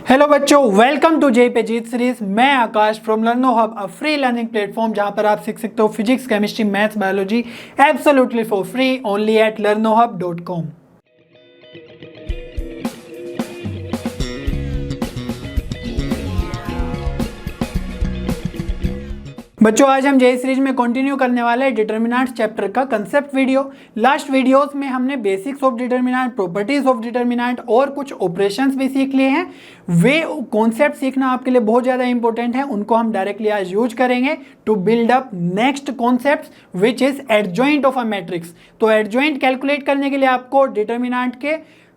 Hello बच्चों, welcome to जे पे जीत सीरीज। मैं Akash from Learnohub, a free learning platform जहां पर आप सीख सकते हो physics, chemistry, maths, biology absolutely for free only at learnohub.com। बच्चों, आज हम जे सीरीज में कंटिन्यू करने वाले हैं डिटर्मिनेंट्स चैप्टर का कंसेप्ट वीडियो। लास्ट वीडियोस में हमने basics of determinant, properties of determinant और कुछ ऑपरेशंस भी सीख लिए हैं। वे कॉन्सेप्ट सीखना आपके लिए बहुत ज़्यादा इंपॉर्टेंट है, उनको हम डायरेक्टली आज यूज करेंगे to build up next concept which is adjoint of a matrix. तो एडजॉइंट कैलकुलेट करने के लिए आपको डिटर्मिनेंट के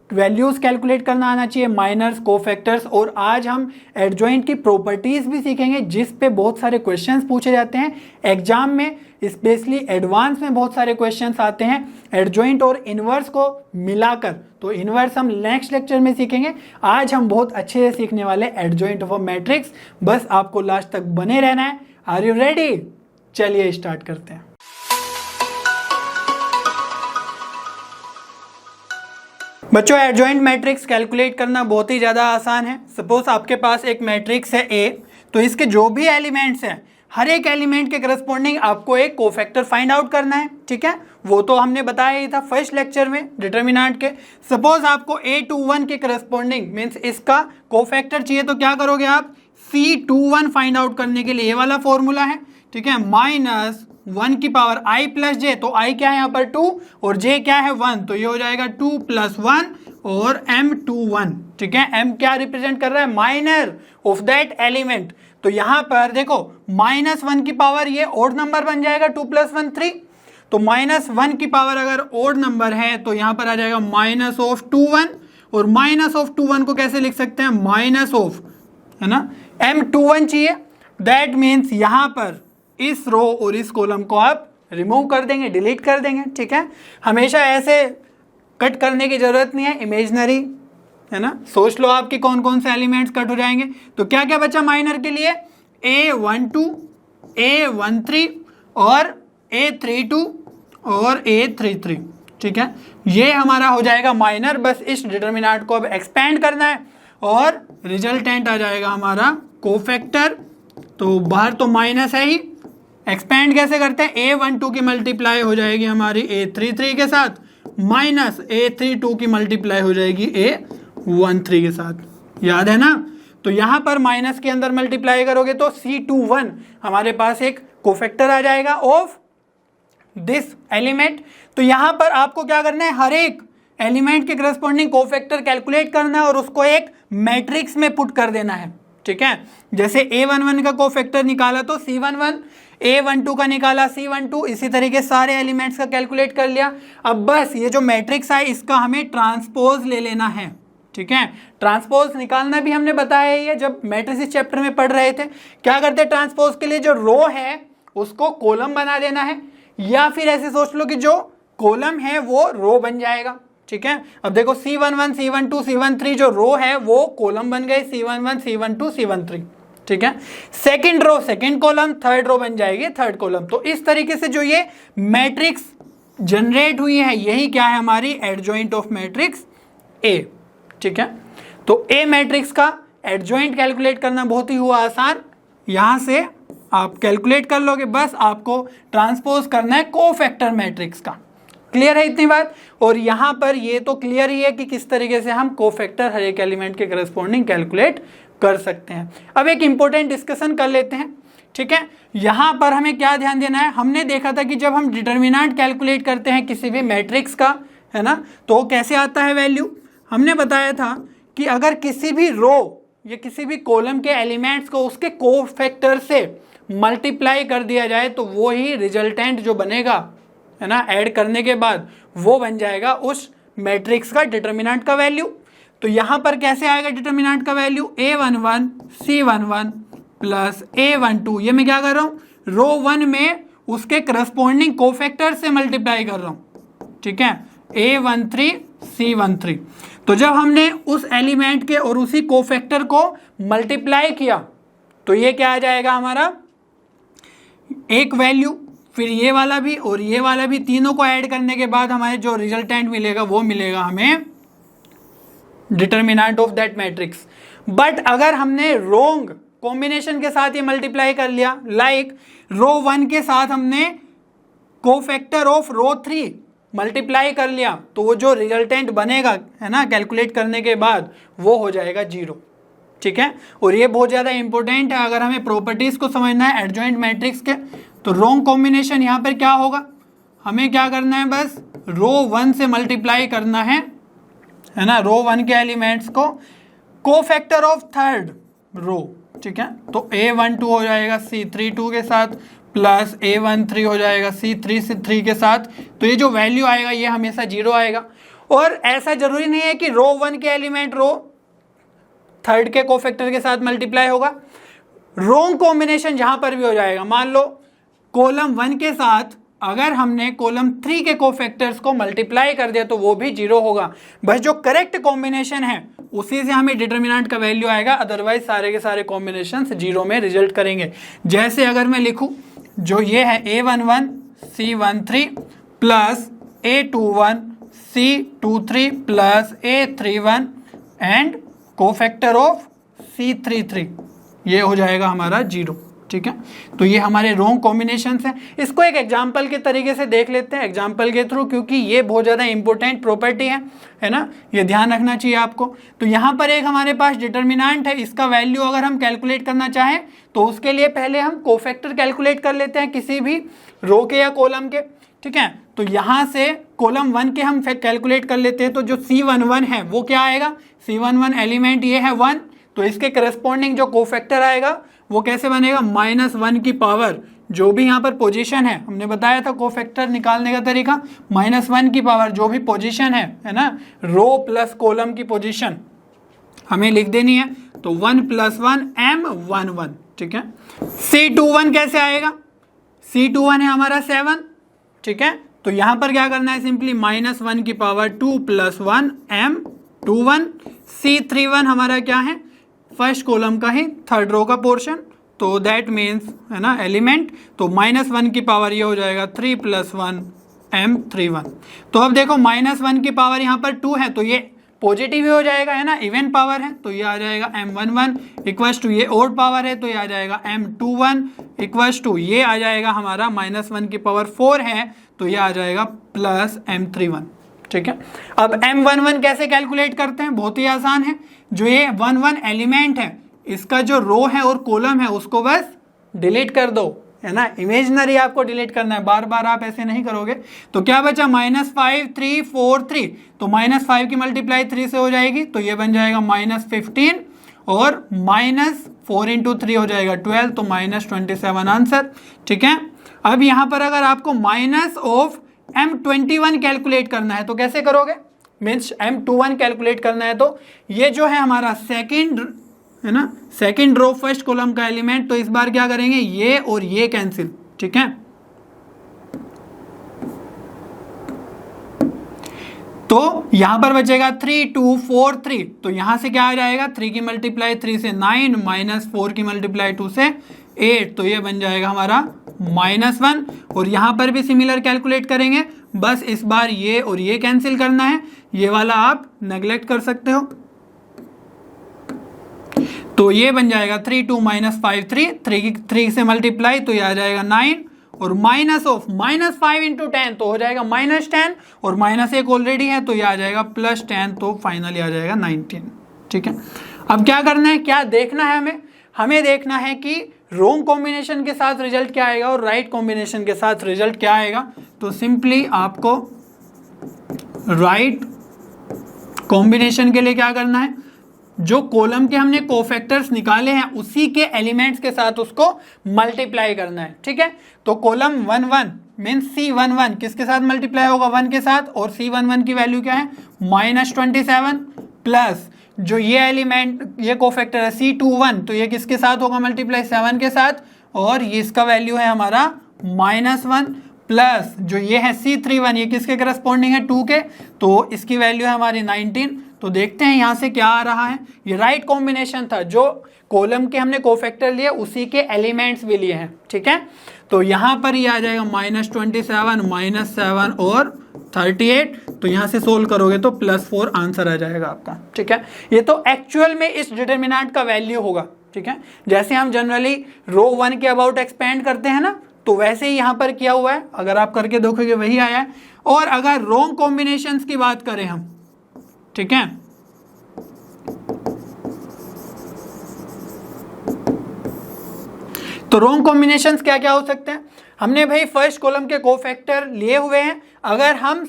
वैल्यूज कैलकुलेट करना आना चाहिए, माइनर्स, कोफैक्टर्स, और आज हम एडजॉइंट की प्रॉपर्टीज भी सीखेंगे जिस पे बहुत सारे क्वेश्चंस पूछे जाते हैं एग्जाम में, स्पेशली एडवांस में बहुत सारे क्वेश्चंस आते हैं एडजॉइंट और इनवर्स को मिलाकर। तो इनवर्स हम नेक्स्ट लेक्चर में सीखेंगे, आज हम बहुत अच्छे से सीखने वाले एडजॉइंट ऑफ अ मैट्रिक्स। बस आपको लास्ट तक बने रहना है। Are you ready? चलिए स्टार्ट करते हैं। बच्चों, एडजॉइंट मैट्रिक्स कैलकुलेट करना बहुत ही ज़्यादा आसान है। सपोज आपके पास एक मैट्रिक्स है ए, तो इसके जो भी एलिमेंट्स हैं हर एक एलिमेंट के करस्पॉन्डिंग आपको एक कोफैक्टर फाइंड आउट करना है, ठीक है। वो तो हमने बताया ही था फर्स्ट लेक्चर में डिटर्मिनेंट के। सपोज आपको A21 के करस्पॉन्डिंग मीन्स इसका कोफैक्टर चाहिए, तो क्या करोगे आप? C21 फाइंड आउट करने के लिए ये वाला फॉर्मूला है, ठीक है, -1 की पावर i प्लस जे। तो i क्या है यहाँ पर 2 और j क्या है 1, तो ये हो जाएगा 2 + 1 और M21, ठीक है। m क्या रिप्रेजेंट कर रहा है? Minor of that element. तो यहाँ पर देखो -1 की पावर ये ओड नंबर बन जाएगा, 2 + 1 3। तो -1 की पावर अगर ओड नंबर है तो यहाँ पर आ जाएगा -21, और -21 को कैसे लिख सकते हैं? -, है ना, M21 चाहिए। दैट मीन्स यहाँ पर इस रो और इस कॉलम को आप रिमूव कर देंगे, डिलीट कर देंगे, ठीक है। हमेशा ऐसे कट करने की जरूरत नहीं है, इमेजनरी, है ना। सोच लो आपके कौन कौन से एलिमेंट्स कट हो जाएंगे। तो क्या क्या बचा माइनर के लिए? A12, A13 और A32 और A33, ठीक है। ये हमारा हो जाएगा माइनर। बस इस डिटर्मिनेंट को अब एक्सपेंड करना है और रिजल्टेंट आ जाएगा हमारा कोफैक्टर। तो बाहर तो माइनस है ही, एक्सपेंड कैसे करते हैं? A12 की मल्टीप्लाई हो जाएगी हमारी A33 के साथ, माइनस A32 की मल्टीप्लाई हो जाएगी A13 के साथ। याद है ना? तो यहाँ पर माइनस के अंदर मल्टीप्लाई करोगे तो C21 हमारे पास एक कोफैक्टर आ जाएगा ऑफ दिस एलिमेंट। तो यहाँ पर आपको क्या करना है? हर एक एलिमेंट के करस्पॉन्डिंग कोफैक्टर कैलकुलेट करना है और उसको एक मैट्रिक्स में पुट कर देना है, ठीक है। जैसे A11 का कोफैक्टर निकाला तो C11, A12 का निकाला C12, इसी तरीके सारे एलिमेंट्स का कैलकुलेट कर लिया। अब बस ये जो मैट्रिक्स है इसका हमें ट्रांसपोज ले लेना है, ठीक है। ट्रांसपोज निकालना भी हमने बताया ही है जब मैट्रिसेस चैप्टर में पढ़ रहे थे। क्या करते हैं ट्रांसपोज के लिए? जो रो है उसको कॉलम बना देना है, या फिर ऐसे सोच लो कि जो कॉलम है वो रो बन जाएगा, ठीक है। अब देखो C11, C12, C13 जो रो है वो कॉलम बन गए, C11, C12, C13, ठीक है। Second row second column, third row बन जाएगी थर्ड कॉलम। तो इस तरीके से जो ये मैट्रिक्स जनरेट हुई है यही क्या है? हमारी एडजॉइंट ऑफ मैट्रिक्स A, ठीक है। तो A मैट्रिक्स का एडजॉइंट कैलकुलेट करना बहुत ही हुआ आसान। यहां से आप कैलकुलेट कर लोगे, बस आपको ट्रांसपोज करना है कोफैक्टर मैट्रिक्स का। क्लियर है इतनी बात? और यहाँ पर ये तो क्लियर ही है कि किस तरीके से हम कोफैक्टर हर एक एलिमेंट के करस्पॉन्डिंग कैलकुलेट कर सकते हैं। अब एक इंपॉर्टेंट डिस्कशन कर लेते हैं, ठीक है। यहाँ पर हमें क्या ध्यान देना है? हमने देखा था कि जब हम डिटर्मिनेंट कैलकुलेट करते हैं किसी भी मैट्रिक्स का, है ना, तो कैसे आता है वैल्यू? हमने बताया था कि अगर किसी भी रो या किसी भी कॉलम के एलिमेंट्स को उसके कोफैक्टर से मल्टीप्लाई कर दिया जाए तो वो ही रिजल्टेंट जो बनेगा, है ना, ऐड करने के बाद वो बन जाएगा उस मैट्रिक्स का डिटर्मिनेंट का वैल्यू। तो यहाँ पर कैसे आएगा डिटर्मिनेंट का value? A11 C11 plus A12, ये मैं क्या कर रहा हूँ? रो 1 में उसके करस्पॉन्डिंग कोफैक्टर से मल्टीप्लाई कर रहा हूँ, ठीक है, A13 C13। तो जब हमने उस एलिमेंट के और उसी कोफैक्टर को मल्टीप्लाई किया तो ये क्या आ जाएगा हमारा? एक वैल्यू, फिर ये वाला भी और ये वाला भी, तीनों को ऐड करने के बाद हमारे जो रिजल्टेंट मिलेगा वो मिलेगा हमें determinant of that matrix. But अगर हमने रोंग कॉम्बिनेशन के साथ ये मल्टीप्लाई कर लिया, लाइक रो 1 के साथ हमने कोफैक्टर ऑफ रो 3 मल्टीप्लाई कर लिया, तो वो जो रिजल्टेंट बनेगा है ना कैलकुलेट करने के बाद, वो हो जाएगा 0। ठीक है, और ये बहुत ज़्यादा इंपॉर्टेंट है अगर हमें प्रॉपर्टीज़ को समझना है एडजॉइंट मैट्रिक्स के। तो रोंग कॉम्बिनेशन यहाँ पर क्या होगा, हमें क्या करना है, बस रो 1 से मल्टीप्लाई करना है ना, रो 1 के एलिमेंट्स को कोफैक्टर ऑफ थर्ड रो। ठीक है, तो A12 हो जाएगा C32 के साथ, प्लस A13 हो जाएगा C33 के साथ। तो ये जो वैल्यू आएगा ये हमेशा 0 आएगा। और ऐसा जरूरी नहीं है कि रो 1 के एलिमेंट रो थर्ड के कोफैक्टर के साथ मल्टीप्लाई होगा, रोंग कॉम्बिनेशन जहां पर भी हो जाएगा। मान लो कॉलम 1 के साथ अगर हमने कॉलम 3 के कोफैक्टर्स को मल्टीप्लाई कर दिया तो वो भी 0 होगा। बस जो करेक्ट कॉम्बिनेशन है उसी से हमें डिटर्मिनेंट का वैल्यू आएगा, अदरवाइज सारे के सारे कॉम्बिनेशन 0 में रिजल्ट करेंगे। जैसे अगर मैं लिखूं जो ये है A11 C13 plus A21 C23 plus A31 and cofactor of C33, ये हो जाएगा हमारा 0। ठीक है, तो ये हमारे रोंग कॉम्बिनेशंस हैं। इसको एक एग्जांपल के तरीके से देख लेते हैं, एग्जांपल के थ्रू, क्योंकि ये बहुत ज़्यादा इंपॉर्टेंट प्रॉपर्टी है ना, ये ध्यान रखना चाहिए आपको। तो यहाँ पर एक हमारे पास डिटर्मिनेंट है, इसका वैल्यू अगर हम कैलकुलेट करना चाहें तो उसके लिए पहले हम कोफैक्टर कैलकुलेट कर लेते हैं किसी भी रो के या कॉलम के। ठीक है, तो यहाँ से कॉलम 1 के हम कैलकुलेट कर लेते हैं। तो जो C11 है वो क्या आएगा, C11 एलिमेंट ये है 1, तो इसके करस्पॉन्डिंग जो कोफैक्टर आएगा वो कैसे बनेगा, -1 की पावर, जो भी यहाँ पर पोजीशन है, हमने बताया था कोफैक्टर निकालने का तरीका, -1 की पावर जो भी पोजीशन है ना, रो प्लस कॉलम की पोजीशन हमें लिख देनी है। तो 1 + 1 M11। ठीक है, C21 कैसे आएगा, C21 है हमारा 7। ठीक है, तो यहाँ पर क्या करना है, सिंपली -1 की पावर 2 + 1 M21। C31 हमारा क्या है, फर्स्ट कॉलम का ही थर्ड रो का पोर्शन, तो दैट मीन्स है ना एलिमेंट, तो -1 की पावर ये हो जाएगा 3 + 1 M31। तो अब देखो -1 की पावर यहाँ पर 2 है तो ये पॉजिटिव ही हो जाएगा, है ना, इवन पावर है, तो ये आ जाएगा M11 इक्वल्स टू, ये ओड पावर है तो ये आ जाएगा M21 इक्वल्स टू, ये आ जाएगा हमारा -1 की पावर 4 है तो ये आ जाएगा प्लस M31। ठीक है, अब M11 कैसे कैलकुलेट करते हैं, बहुत ही आसान है। जो ये 11 एलिमेंट है इसका जो रो है और कॉलम है उसको बस डिलीट कर दो, है ना, इमेजिनरी आपको डिलीट करना है, बार बार आप ऐसे नहीं करोगे। तो क्या बचा, -5 3 4 3, तो -5 की मल्टीप्लाई 3 से हो जाएगी तो ये बन जाएगा -15, और -4 × 3 हो जाएगा 12, तो -27 आंसर। ठीक है, अब यहाँ पर अगर आपको माइनस ऑफ M21 कैलकुलेट करना है तो कैसे करोगे, मीन्स M21 कैलकुलेट करना है तो ये जो है हमारा सेकंड, है ना, सेकंड रो फर्स्ट कॉलम का एलिमेंट, तो इस बार क्या करेंगे, ये और ये कैंसिल। ठीक है, तो यहां पर बचेगा 3 2 4 3, तो यहां से क्या आ जाएगा, 3 की मल्टीप्लाई 3 से 9 -4 की मल्टीप्लाई 2 से 8, तो ये बन जाएगा हमारा -1। और यहां पर भी सिमिलर कैलकुलेट करेंगे, बस इस बार ये और ये कैंसिल करना है, ये वाला आप नेग्लेक्ट कर सकते हो। तो ये बन जाएगा 3 2 -5 3 3 से मल्टीप्लाई तो ये आ जाएगा 9, और माइनस ऑफ -5 × 10 तो हो जाएगा -10, और -1 ऑलरेडी है तो ये आ जाएगा +10, तो फाइनली आ जाएगा 19। ठीक है, अब क्या करना है, क्या देखना है हमें देखना है कि रोंग कॉम्बिनेशन के साथ रिजल्ट क्या आएगा और राइट कॉम्बिनेशन के साथ रिजल्ट क्या आएगा। तो सिंपली आपको राइट कॉम्बिनेशन के लिए क्या करना है, जो कॉलम के हमने कोफैक्टर्स निकाले हैं उसी के एलिमेंट्स के साथ उसको मल्टीप्लाई करना है। ठीक है, तो कॉलम 11 मीन्स C11 किसके साथ मल्टीप्लाई होगा, 1 के साथ, और C11 की वैल्यू क्या है, -27, प्लस जो ये एलिमेंट ये कोफैक्टर है C21, तो ये किसके साथ होगा मल्टीप्लाई, 7 के साथ, और ये इसका वैल्यू है हमारा -1, प्लस जो ये है C31 ये किसके करस्पॉन्डिंग है, 2 के, तो इसकी वैल्यू है हमारी 19। तो देखते हैं यहाँ से क्या आ रहा है, ये राइट कॉम्बिनेशन था, जो कॉलम के हमने कोफैक्टर लिए उसी के एलिमेंट्स भी लिए हैं। ठीक है, तो यहाँ पर ये आ जाएगा -27 -7 और 38, तो यहाँ से सोल्व करोगे तो +4 आंसर आ जाएगा आपका। ठीक है, ये तो एक्चुअल में इस डिटर्मिनेंट का वैल्यू होगा। ठीक है, जैसे हम जनरली रो 1 के अबाउट एक्सपेंड करते हैं ना, तो वैसे ही यहाँ पर किया हुआ है, अगर आप करके देखोगे वही आया है। और अगर रोंग कॉम्बिनेशंस की बात करें हम, ठीक है, तो रोंग कॉम्बिनेशंस क्या क्या हो सकते हैं। हमने भाई फर्स्ट कॉलम के कोफैक्टर लिए हुए हैं, अगर हम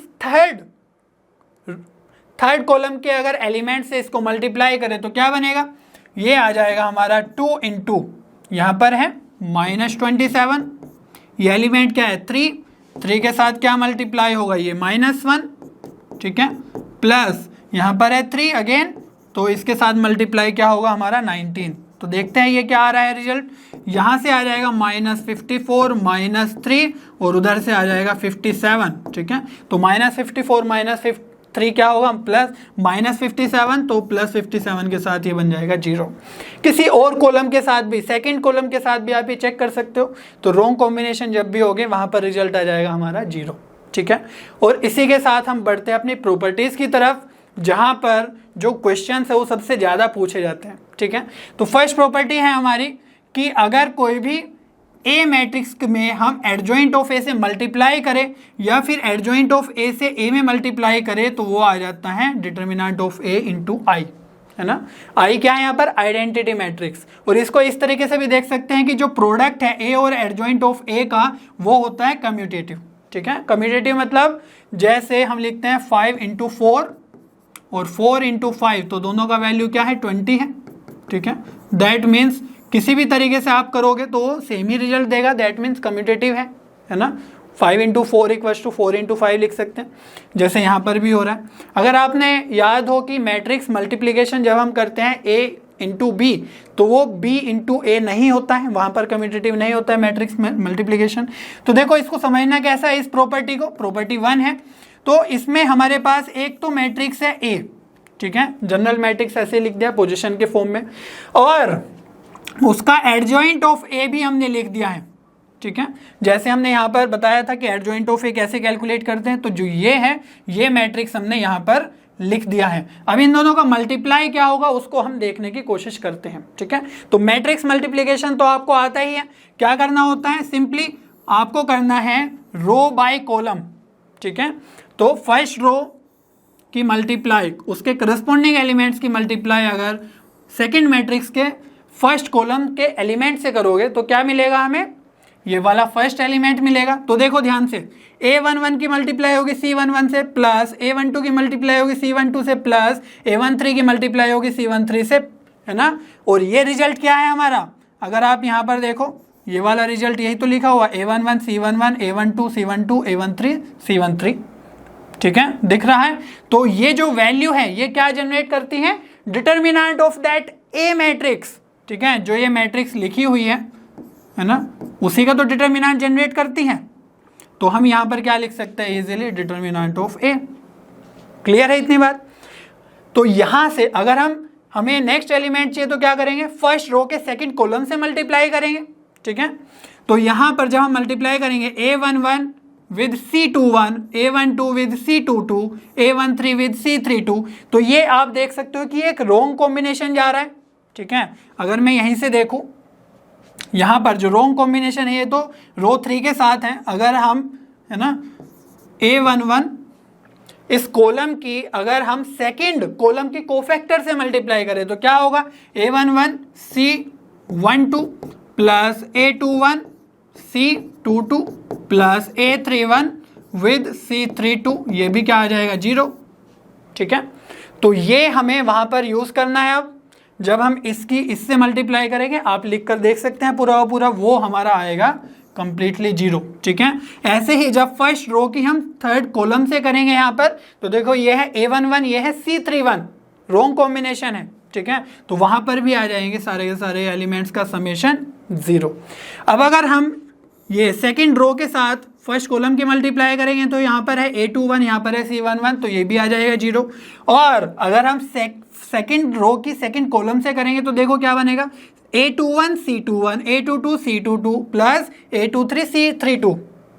थर्ड कॉलम के अगर एलिमेंट से इसको मल्टीप्लाई करें तो क्या बनेगा, ये आ जाएगा हमारा 2 इंटू यहाँ पर है -27, ये एलिमेंट क्या है 3 के साथ क्या मल्टीप्लाई होगा, ये -1, ठीक है, प्लस यहाँ पर है 3 अगेन, तो इसके साथ मल्टीप्लाई क्या होगा हमारा 19। तो देखते हैं ये क्या आ रहा है रिजल्ट, यहाँ से आ जाएगा -54 -3 और उधर से आ जाएगा 57। ठीक है, तो -54 -3 क्या होगा प्लस -57, तो +57 के साथ ये बन जाएगा 0। किसी और कॉलम के साथ भी, सेकंड कॉलम के साथ भी आप ये चेक कर सकते हो। तो रोंग कॉम्बिनेशन जब भी होगे वहाँ पर रिजल्ट आ जाएगा हमारा 0। ठीक है, और इसी के साथ हम बढ़ते हैं अपनी प्रॉपर्टीज़ की तरफ, जहाँ पर जो क्वेश्चन है वो सबसे ज़्यादा पूछे जाते हैं। ठीक है, तो फर्स्ट प्रॉपर्टी है हमारी कि अगर कोई भी ए मैट्रिक्स में हम एडजॉइंट ऑफ ए से मल्टीप्लाई करें या फिर एडजॉइंट ऑफ ए से ए में मल्टीप्लाई करें तो वो आ जाता है डिटर्मिनेंट ऑफ ए इंटू आई, है ना। आई क्या है यहाँ पर, आइडेंटिटी मैट्रिक्स। और इसको इस तरीके से भी देख सकते हैं कि जो प्रोडक्ट है ए और एडजॉइंट ऑफ ए का वो होता है कम्यूटेटिव। ठीक है, कम्यूटेटिव मतलब जैसे हम लिखते हैं 5 इंटू 4 और 4 इंटू 5, तो दोनों का वैल्यू क्या है 20 है। ठीक है, दैट मीन्स किसी भी तरीके से आप करोगे तो सेम ही रिजल्ट देगा, दैट मीन्स कम्यूटेटिव है ना। 5 इंटू 4 इक्वल्स टू 4 इंटू 5 लिख सकते हैं, जैसे यहाँ पर भी हो रहा है। अगर आपने याद हो कि मैट्रिक्स मल्टीप्लिकेशन जब हम करते हैं ए इंटू बी, तो वो बी इंटू ए नहीं होता है, वहाँ पर कम्यूटेटिव नहीं होता है मैट्रिक्स मल्टीप्लिकेशन। तो देखो इसको समझना कैसा है, इस प्रॉपर्टी को, प्रॉपर्टी 1 है। तो इसमें हमारे पास एक तो मैट्रिक्स है ए, ठीक है, जनरल मैट्रिक्स ऐसे लिख दिया पोजीशन के फॉर्म में, और उसका एडजॉइंट ऑफ ए भी हमने लिख दिया है। ठीक है, जैसे हमने यहाँ पर बताया था कि एडजॉइंट ऑफ ए कैसे कैलकुलेट करते हैं, तो जो ये है ये मैट्रिक्स हमने यहाँ पर लिख दिया है। अब इन दोनों का मल्टीप्लाई क्या होगा उसको हम देखने की कोशिश करते हैं। ठीक है, तो मैट्रिक्स मल्टीप्लिकेशन तो आपको आता ही है, क्या करना होता है, सिंपली आपको करना है रो बाय कॉलम। ठीक है, तो फर्स्ट रो की मल्टीप्लाई, उसके करस्पॉन्डिंग एलिमेंट्स की मल्टीप्लाई अगर सेकंड मैट्रिक्स के फर्स्ट कॉलम के एलिमेंट से करोगे तो क्या मिलेगा हमें, ये वाला फर्स्ट एलिमेंट मिलेगा। तो देखो ध्यान से, a11 की मल्टीप्लाई होगी c11 से, प्लस a12 की मल्टीप्लाई होगी c12 से, प्लस a13 की मल्टीप्लाई होगी c13 से, है ना। और ये रिजल्ट क्या है हमारा, अगर आप यहाँ पर देखो ये वाला रिजल्ट यही तो लिखा हुआ a11 c11 a12 c12 a13 c13। ठीक है, दिख रहा है। तो ये जो वैल्यू है ये क्या जनरेट करती है, determinant of that A matrix. ठीक है, जो ये मैट्रिक्स लिखी हुई है ना, उसी का तो डिटर्मिनेंट जनरेट करती है। तो हम यहाँ पर क्या लिख सकते हैं easily, determinant of A. Clear है इतनी बात। तो यहाँ से अगर हमें नेक्स्ट एलिमेंट चाहिए तो क्या करेंगे, फर्स्ट रो के सेकंड कॉलम से मल्टीप्लाई करेंगे। ठीक है, तो यहाँ पर जब हम मल्टीप्लाई करेंगे a11 with C21, a12 with C22, a13 with C32, तो ये आप देख सकते हो कि एक रोंग कॉम्बिनेशन जा रहा है। ठीक है, अगर मैं यहीं से देखूं, यहाँ पर जो रोंग कॉम्बिनेशन है ये तो रो 3 के साथ है। अगर हम, है ना, a11 इस कॉलम की अगर हम सेकंड कॉलम के कोफैक्टर से मल्टीप्लाई करें तो क्या होगा, a11 C12 plus a21 C22 plus a31 with C32, ये भी क्या आ जाएगा 0। ठीक है, तो ये हमें वहाँ पर यूज़ करना है। अब जब हम इससे मल्टीप्लाई करेंगे, आप लिख कर देख सकते हैं पूरा पूरा, वो हमारा आएगा कंप्लीटली 0। ठीक है, ऐसे ही जब फर्स्ट रो की हम थर्ड कॉलम से करेंगे यहाँ पर, तो देखो ये है a11 ये है C31, रोंग कॉम्बिनेशन है। ठीक है, तो वहाँ पर भी आ जाएंगे सारे के सारे एलिमेंट्स का समेशन 0। अब अगर हम ये सेकंड रो के साथ फर्स्ट कॉलम की मल्टीप्लाई करेंगे तो यहाँ पर है a21, यहाँ पर है C11, तो ये भी आ जाएगा 0। और अगर हम सेकंड रो की सेकंड कॉलम से करेंगे तो देखो क्या बनेगा, a21 C21 a22 C22 plus a23 C32,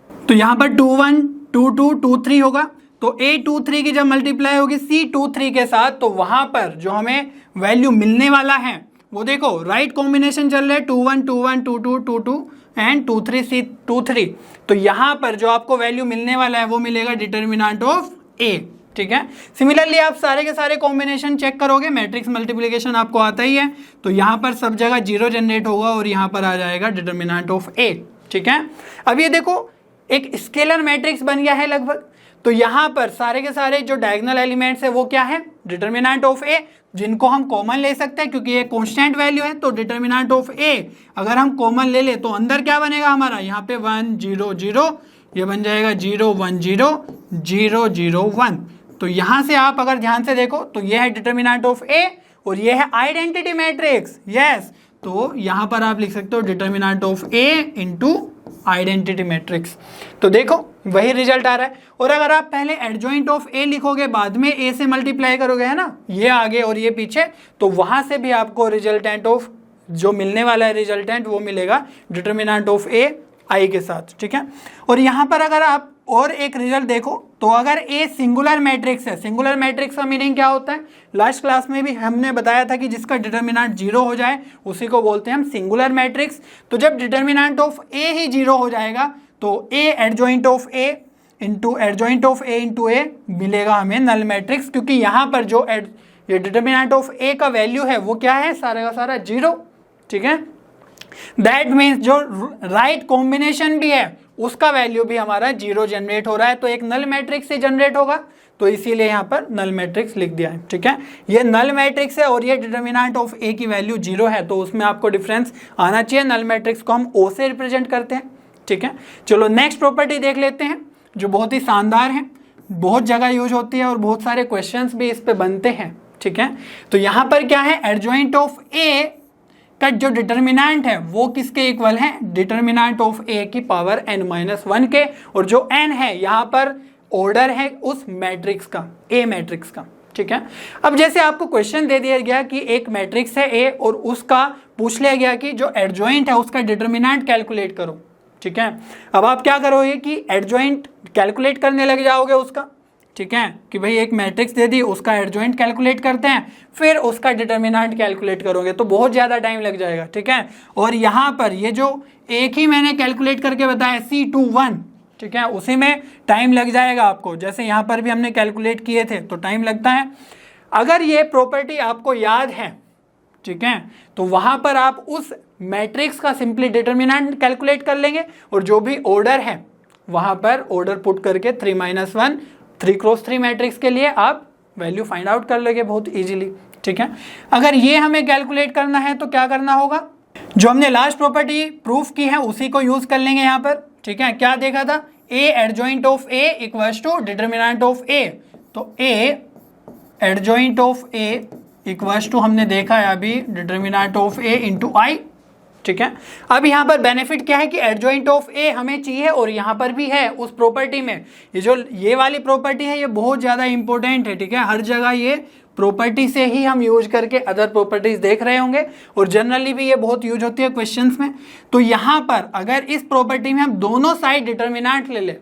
तो यहाँ पर 21 22 23 होगा, तो A23 की जब मल्टीप्लाई होगी C23 के साथ, तो वहां पर जो हमें वैल्यू मिलने वाला है वो देखो राइट कॉम्बिनेशन चल रहा है 2 1 2 1 2 2 2 2 एंड 2 3 2 3। तो यहाँ पर जो आपको वैल्यू मिलने वाला है वो मिलेगा डिटर्मिनेंट ऑफ ए। ठीक है, सिमिलरली आप सारे के सारे कॉम्बिनेशन चेक करोगे, मैट्रिक्स मल्टीप्लिकेशन आपको आता ही है, तो यहाँ पर सब जगह 0 जनरेट होगा और यहाँ पर आ जाएगा डिटर्मिनेंट ऑफ ए। ठीक है, अब ये देखो एक स्केलर मैट्रिक्स बन गया है लगभग, तो यहाँ पर सारे के सारे जो डायगोनल एलिमेंट्स है वो क्या है, डिटर्मिनेंट ऑफ ए, जिनको हम कॉमन ले सकते हैं क्योंकि ये कांस्टेंट वैल्यू है। तो डिटर्मिनेंट ऑफ ए अगर हम कॉमन ले ले तो अंदर क्या बनेगा हमारा, यहाँ पे 1 0 0, ये बन जाएगा 0 1 0 0 0 1। तो यहाँ से आप अगर ध्यान से देखो तो ये है डिटर्मिनेंट ऑफ ए और ये है आइडेंटिटी मैट्रिक्स। यस, तो यहाँ पर आप लिख सकते हो determinant of A into identity matrix. तो देखो वही रिजल्ट आ रहा है। और अगर आप पहले एडजॉइंट ऑफ ए लिखोगे बाद में ए से मल्टीप्लाई करोगे, है ना, ये आगे और ये पीछे, तो वहां से भी आपको रिजल्टेंट ऑफ जो मिलने वाला है रिजल्टेंट वो मिलेगा डिटर्मिनेंट ऑफ ए आई के साथ। ठीक है, और यहाँ पर अगर आप और एक रिजल्ट देखो तो अगर ए सिंगुलर मैट्रिक्स है, सिंगुलर मैट्रिक्स का मीनिंग क्या होता है, लास्ट क्लास में भी हमने बताया था कि जिसका डिटर्मिनेंट 0 हो जाए उसी को बोलते हैं हम सिंगुलर मैट्रिक्स। तो जब डिटर्मिनेंट ऑफ ए ही 0 हो जाएगा तो A adjoint of A into adjoint of A into A मिलेगा हमें नल मैट्रिक्स, क्योंकि यहाँ पर जो ये डिटर्मिनेंट ऑफ ए का वैल्यू है वो क्या है, सारा का सारा 0। ठीक है, दैट मीन्स जो राइट कॉम्बिनेशन भी है उसका वैल्यू भी हमारा 0 जनरेट हो रहा है, तो एक नल मैट्रिक्स से जनरेट होगा, तो इसीलिए यहाँ पर नल मैट्रिक्स लिख दिया है। ठीक है, ये नल मैट्रिक्स है और ये डिटर्मिनेंट ऑफ ए की वैल्यू 0 है, तो उसमें आपको डिफरेंस आना चाहिए। नल मैट्रिक्स को हम ओ से रिप्रेजेंट करते हैं। ठीक है, चलो नेक्स्ट प्रॉपर्टी देख लेते हैं जो बहुत ही शानदार है, बहुत जगह यूज होती है और बहुत सारे क्वेश्चंस भी इस पे बनते हैं। ठीक है, तो यहाँ पर क्या है, एडजॉइंट ऑफ ए का जो डिटर्मिनेंट है वो किसके इक्वल है, डिटर्मिनेंट ऑफ ए की पावर n-1 के, और जो n है यहाँ पर ऑर्डर है उस मैट्रिक्स का, ए मैट्रिक्स का। ठीक है, अब जैसे आपको क्वेश्चन दे दिया गया कि एक मैट्रिक्स है ए और उसका पूछ लिया गया कि जो एडजॉइंट है उसका डिटर्मिनेंट कैलकुलेट करो। ठीक है, अब आप क्या करोगे कि एडजॉइंट कैलकुलेट करने लग जाओगे उसका। ठीक है, कि भाई एक मैट्रिक्स दे दी उसका एडजॉइंट कैलकुलेट करते हैं, फिर उसका डिटर्मिनेंट कैलकुलेट करोगे तो बहुत ज़्यादा टाइम लग जाएगा। ठीक है, और यहाँ पर ये जो एक ही मैंने कैलकुलेट करके बताया C21, ठीक है, उसी में टाइम लग जाएगा आपको, जैसे यहाँ पर भी हमने कैलकुलेट किए थे तो टाइम लगता है। अगर ये प्रॉपर्टी आपको याद है, ठीक है, तो वहाँ पर आप उस मैट्रिक्स का सिंपली डिटर्मिनेंट कैलकुलेट कर लेंगे और जो भी ऑर्डर है वहाँ पर ऑर्डर पुट करके 3-1 3x3 मैट्रिक्स के लिए आप वैल्यू फाइंड आउट कर लोगे बहुत इजीली। ठीक है, अगर ये हमें कैलकुलेट करना है तो क्या करना होगा, जो हमने लास्ट प्रॉपर्टी प्रूफ की है उसी को यूज कर लेंगे यहाँ पर। ठीक है, क्या देखा था, A adjoint of A equals to determinant of A, तो A adjoint of A equals to हमने देखा है अभी determinant of A into I. ठीक है, अब यहाँ पर बेनिफिट क्या है कि एडजॉइंट ऑफ ए हमें चाहिए और यहाँ पर भी है उस प्रॉपर्टी में। ये जो ये वाली प्रॉपर्टी है ये बहुत ज़्यादा इंपॉर्टेंट है। ठीक है, हर जगह ये प्रॉपर्टी से ही हम यूज करके अदर प्रॉपर्टीज देख रहे होंगे और जनरली भी ये बहुत यूज होती है क्वेश्चंस में। तो यहाँ पर अगर इस प्रॉपर्टी में हम दोनों साइड डिटर्मिनेंट ले लें,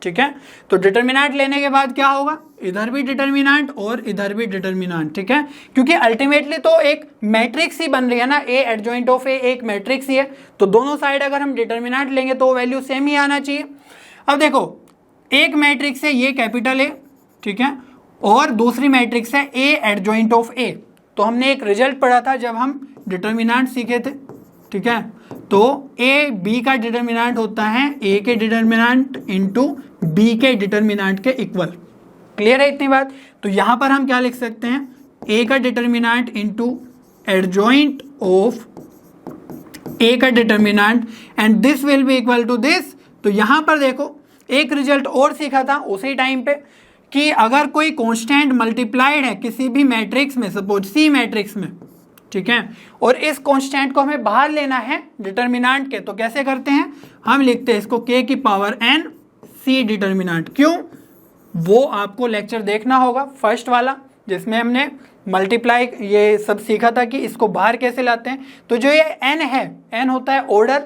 ठीक है, तो डिटर्मिनेंट लेने के बाद क्या होगा, इधर भी डिटर्मिनेंट और इधर भी डिटर्मिनेंट। ठीक है, क्योंकि अल्टीमेटली तो एक मैट्रिक्स ही बन रही है ना, ए एडजॉइंट ऑफ ए एक मैट्रिक्स ही है, तो दोनों साइड अगर हम डिटर्मिनेंट लेंगे तो वैल्यू सेम ही आना चाहिए। अब देखो एक मैट्रिक्स है ये कैपिटल ए, ठीक है, और दूसरी मैट्रिक्स है ए एडजॉइंट ऑफ ए। तो हमने एक रिजल्ट पढ़ा था जब हम डिटर्मिनेंट सीखे थे। ठीक है, तो ए बी का डिटर्मिनेंट होता है ए के डिटर्मिनेंट इंटू बी के डिटर्मिनेंट के इक्वल। क्लियर है इतनी बात। तो यहां पर हम क्या लिख सकते हैं, ए का determinant into adjoint of A का determinant and this will be equal to this. तो यहां पर देखो एक रिजल्ट और सीखा था उसी टाइम पे कि अगर कोई कांस्टेंट मल्टीप्लाइड है किसी भी मैट्रिक्स में, सपोज सी मैट्रिक्स में, ठीक है, और इस कांस्टेंट को हमें बाहर लेना है डिटर्मिनेंट के, तो कैसे करते हैं, हम लिखते हैं इसको k की पावर n सी डिटर्मिनेंट। क्यों, वो आपको लेक्चर देखना होगा फर्स्ट वाला जिसमें हमने मल्टीप्लाई ये सब सीखा था कि इसको बाहर कैसे लाते हैं। तो जो ये n है, n होता है ऑर्डर,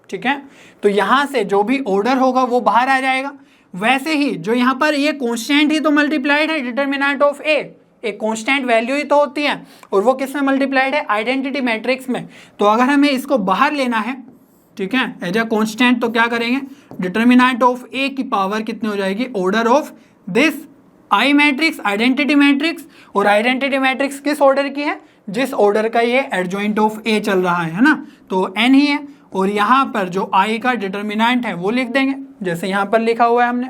ठीक है, तो यहाँ से जो भी ऑर्डर होगा वो बाहर आ जाएगा, वैसे ही जो यहाँ पर ये कॉन्स्टेंट ही तो मल्टीप्लाइड है डिटर्मिनेंट ऑफ ए, एक कॉन्स्टेंट वैल्यू ही तो होती है, और वो किस में मल्टीप्लाइड है, आइडेंटिटी मैट्रिक्स में। तो अगर हमें इसको बाहर लेना है, ठीक है, एज ए कॉन्स्टेंट, तो क्या करेंगे, डिटर्मिनेंट ऑफ ए की पावर कितनी हो जाएगी, order of this I matrix, identity matrix. और आइडेंटिटी मैट्रिक्स किस ऑर्डर की है, जिस ऑर्डर का ये एडजॉइंट ऑफ ए चल रहा है ना, तो एन ही है। और यहाँ पर जो आई का डिटर्मिनेंट है वो लिख देंगे जैसे यहाँ पर लिखा हुआ है हमने।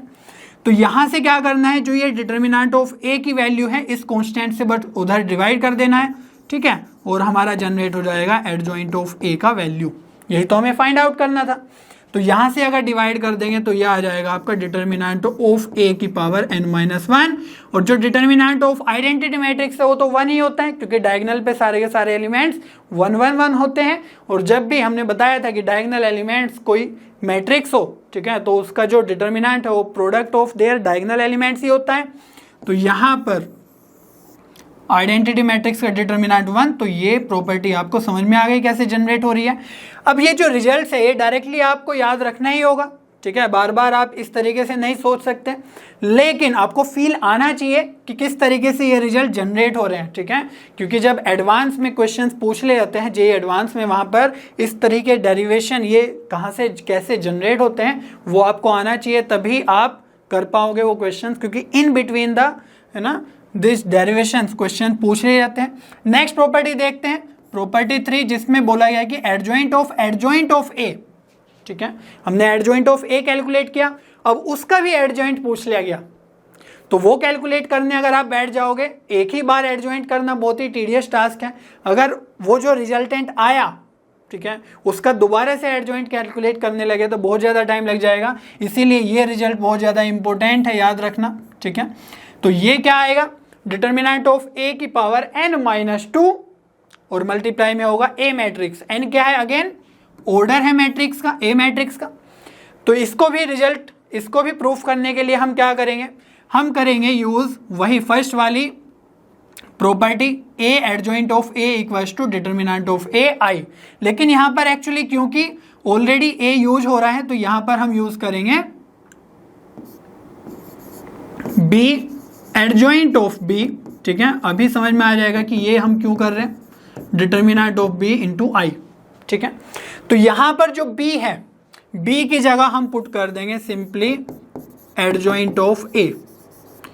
तो यहाँ से क्या करना है, जो ये डिटर्मिनेंट ऑफ ए की वैल्यू है इस कॉन्स्टेंट से बट उधर डिवाइड कर देना है, ठीक है, और हमारा जनरेट हो जाएगा एडजॉइंट ऑफ ए का वैल्यू। यही तो हमें फाइंड आउट करना था। तो यहाँ से अगर डिवाइड कर देंगे तो यह आ जाएगा आपका डिटर्मिनेंट ऑफ ए की पावर n-1, और जो डिटर्मिनेंट ऑफ आइडेंटिटी मैट्रिक्स है वो तो 1 ही होता है, क्योंकि डायगोनल पे सारे के सारे एलिमेंट्स 1 1 1 होते हैं। और जब भी हमने बताया था कि डायगोनल एलिमेंट्स कोई मैट्रिक्स हो, ठीक है, तो उसका जो डिटर्मिनेंट है वो product of their diagonal elements ही होता है। तो यहाँ पर आइडेंटिटी मैट्रिक्स का डिटर्मिनेंट 1, तो ये प्रॉपर्टी आपको समझ में आ गई कैसे जनरेट हो रही है। अब ये जो रिजल्ट है ये डायरेक्टली आपको याद रखना ही होगा, ठीक है, बार बार आप इस तरीके से नहीं सोच सकते, लेकिन आपको फील आना चाहिए कि किस तरीके से ये रिजल्ट जनरेट हो रहे हैं, ठीक है, क्योंकि जब एडवांस में क्वेश्चंस पूछ ले जाते हैं जेईई एडवांस में, वहाँ पर इस तरीके डेरिवेशन ये कहाँ से कैसे जनरेट होते हैं वो आपको आना चाहिए, तभी आप कर पाओगे वो क्वेश्चन, क्योंकि इन बिटवीन द, है ना, दिस डेरिवेशंस क्वेश्चन पूछ ले जाते हैं। नेक्स्ट प्रॉपर्टी देखते हैं, प्रॉपर्टी 3, जिसमें बोला गया कि एडजॉइंट ऑफ ए, ठीक है, हमने एडजॉइंट ऑफ ए कैलकुलेट किया, अब उसका भी एडजॉइंट पूछ लिया गया। तो वो कैलकुलेट करने अगर आप बैठ जाओगे, एक ही बार एडजॉइंट करना बहुत ही टीडियस टास्क है। अगर वो जो रिजल्टेंट आया, ठीक है, उसका दोबारा से एडजॉइंट कैलकुलेट करने लगे तो बहुत ज़्यादा टाइम लग जाएगा, इसीलिए ये रिजल्ट बहुत ज़्यादा इंपॉर्टेंट है, याद रखना, ठीक है। तो ये क्या आएगा, डिटर्मिनेंट ऑफ ए की पावर n-2 और मल्टीप्लाई में होगा ए मैट्रिक्स। n क्या है, अगेन ऑर्डर है मैट्रिक्स का, ए मैट्रिक्स का। तो इसको भी रिजल्ट, इसको भी प्रूफ करने के लिए हम क्या करेंगे, हम करेंगे यूज वही फर्स्ट वाली property, A adjoint of A equals to determinant of A I. लेकिन यहाँ पर एक्चुअली क्योंकि ऑलरेडी ए यूज हो रहा है, तो यहाँ पर हम यूज करेंगे बी एडजॉइंट ऑफ बी, ठीक है। अभी समझ में आ जाएगा कि ये हम क्यों कर रहे हैं, determinant of B into I, ठीक है। तो यहाँ पर जो बी है, बी की जगह हम पुट कर देंगे सिंपली एडजॉइंट ऑफ ए,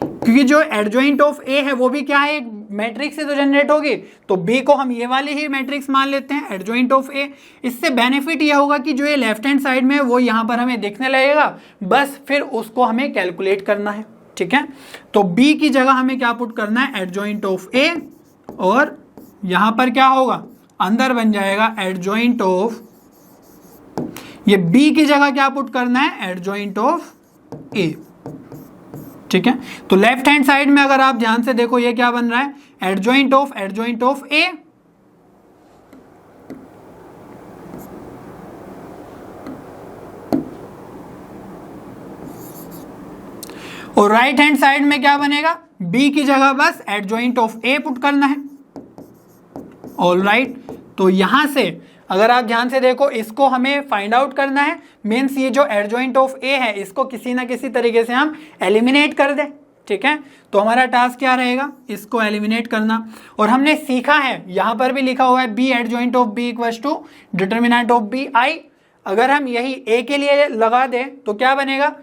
क्योंकि जो एडजॉइंट ऑफ ए है वो भी क्या है, एक मैट्रिक्स से तो जनरेट होगी, तो बी को हम ये वाली ही मैट्रिक्स मान लेते हैं एडजॉइंट ऑफ ए। इससे बेनिफिट ये होगा कि जो ये लेफ्ट हैंड साइड में है वो यहाँ पर हमें दिखने लगेगा, बस फिर उसको हमें कैलकुलेट करना है, ठीक है। तो b की जगह हमें क्या पुट करना है, एडजॉइंट ऑफ a, और यहां पर क्या होगा, अंदर बन जाएगा एडजॉइंट ऑफ, ये b की जगह क्या पुट करना है, एडजॉइंट ऑफ a, ठीक है। तो लेफ्ट हैंड साइड में अगर आप ध्यान से देखो ये क्या बन रहा है, एडजॉइंट ऑफ a, और राइट हैंड साइड में क्या बनेगा, b की जगह बस एडजॉइंट ऑफ a पुट करना है। ऑल राइट, तो यहां से अगर आप ध्यान से देखो, इसको हमें फाइंड आउट करना है, मीन्स ये जो एडजॉइंट ऑफ a है इसको किसी ना किसी तरीके से हम एलिमिनेट कर दें, ठीक है। तो हमारा टास्क क्या रहेगा, इसको एलिमिनेट करना। और हमने सीखा है, यहां पर भी लिखा हुआ है b adjoint of b equals to determinant of b I. अगर हम यही a के लिए लगा दें तो क्या बनेगा,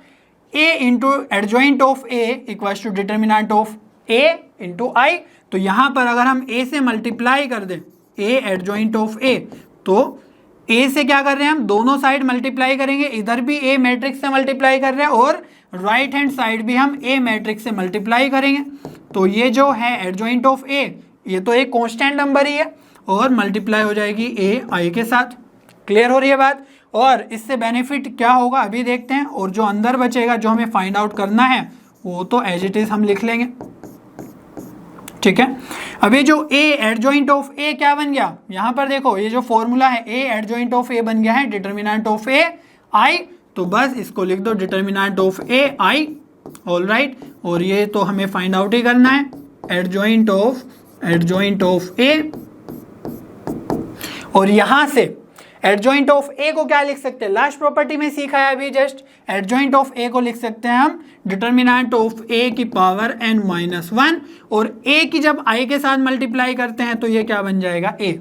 a into adjoint of a equals to determinant of a into I. तो यहाँ पर अगर हम a से मल्टीप्लाई कर दें, a एडजॉइंट ऑफ a, तो a से क्या कर रहे हैं हम, दोनों साइड मल्टीप्लाई करेंगे, इधर भी a मैट्रिक्स से मल्टीप्लाई कर रहे हैं और राइट हैंड साइड भी हम a मैट्रिक्स से मल्टीप्लाई करेंगे। तो ये जो है एडजॉइंट ऑफ a, ये तो एक कांस्टेंट नंबर ही है, और मल्टीप्लाई हो जाएगी a i के साथ। क्लियर हो रही है बात। और इससे बेनिफिट क्या होगा अभी देखते हैं, और जो अंदर बचेगा जो हमें फाइंड आउट करना है वो तो एज इट इज हम लिख लेंगे, ठीक है। अभी जो a एडजॉइंट ऑफ a क्या बन गया, यहां पर देखो ये जो फॉर्मूला है a एडजॉइंट ऑफ a बन गया है डिटर्मिनेंट ऑफ a आई, तो बस इसको लिख दो determinant of a I. All right, और ये तो हमें फाइंड आउट ही करना है एडजॉइंट ऑफ a, और यहां से एडजॉइंट ऑफ ए को क्या लिख सकते हैं, लास्ट प्रॉपर्टी में सीखा है अभी जस्ट, एडजॉइंट ऑफ ए को लिख सकते हैं हम डिटर्मिनेंट ऑफ ए की पावर n-1, और ए की जब आई के साथ मल्टीप्लाई करते हैं तो ये क्या बन जाएगा, ए।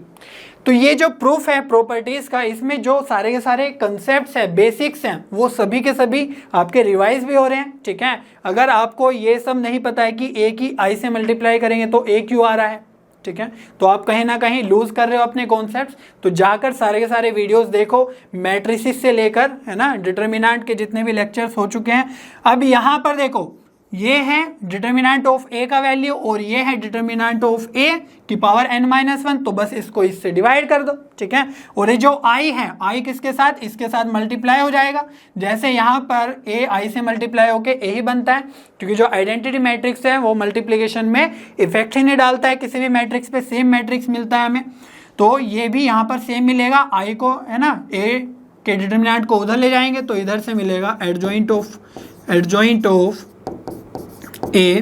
तो ये जो प्रूफ है प्रॉपर्टीज का, इसमें जो सारे के सारे कंसेप्ट्स हैं, बेसिक्स हैं, वो सभी के सभी आपके रिवाइज भी हो रहे हैं, ठीक है। अगर आपको ये सब नहीं पता है कि ए की आई से मल्टीप्लाई करेंगे तो ए क्यों आ रहा है, ठीक है, तो आप कहीं ना कहीं लूज कर रहे हो अपने कॉन्सेप्ट्स। तो जाकर सारे के सारे वीडियोस देखो, मैट्रिसेस से लेकर, है ना, डिटर्मिनेंट के जितने भी लेक्चर्स हो चुके हैं। अब यहाँ पर देखो, ये है डिटर्मिनेंट ऑफ ए का वैल्यू और ये है डिटर्मिनेंट ऑफ ए की पावर n-1, तो बस इसको इससे डिवाइड कर दो, ठीक है। और ये जो आई है, आई किसके साथ, इसके साथ मल्टीप्लाई हो जाएगा। जैसे यहाँ पर ए आई से मल्टीप्लाई होके ए ही बनता है, क्योंकि जो आइडेंटिटी मैट्रिक्स है वो मल्टीप्लिकेशन में इफेक्ट ही नहीं डालता है किसी भी मैट्रिक्स पे, सेम मैट्रिक्स मिलता है हमें। तो ये भी यहाँ पर सेम मिलेगा, आई को, है ना, ए के डिटर्मिनेंट को उधर ले जाएंगे तो इधर से मिलेगा adjoint of A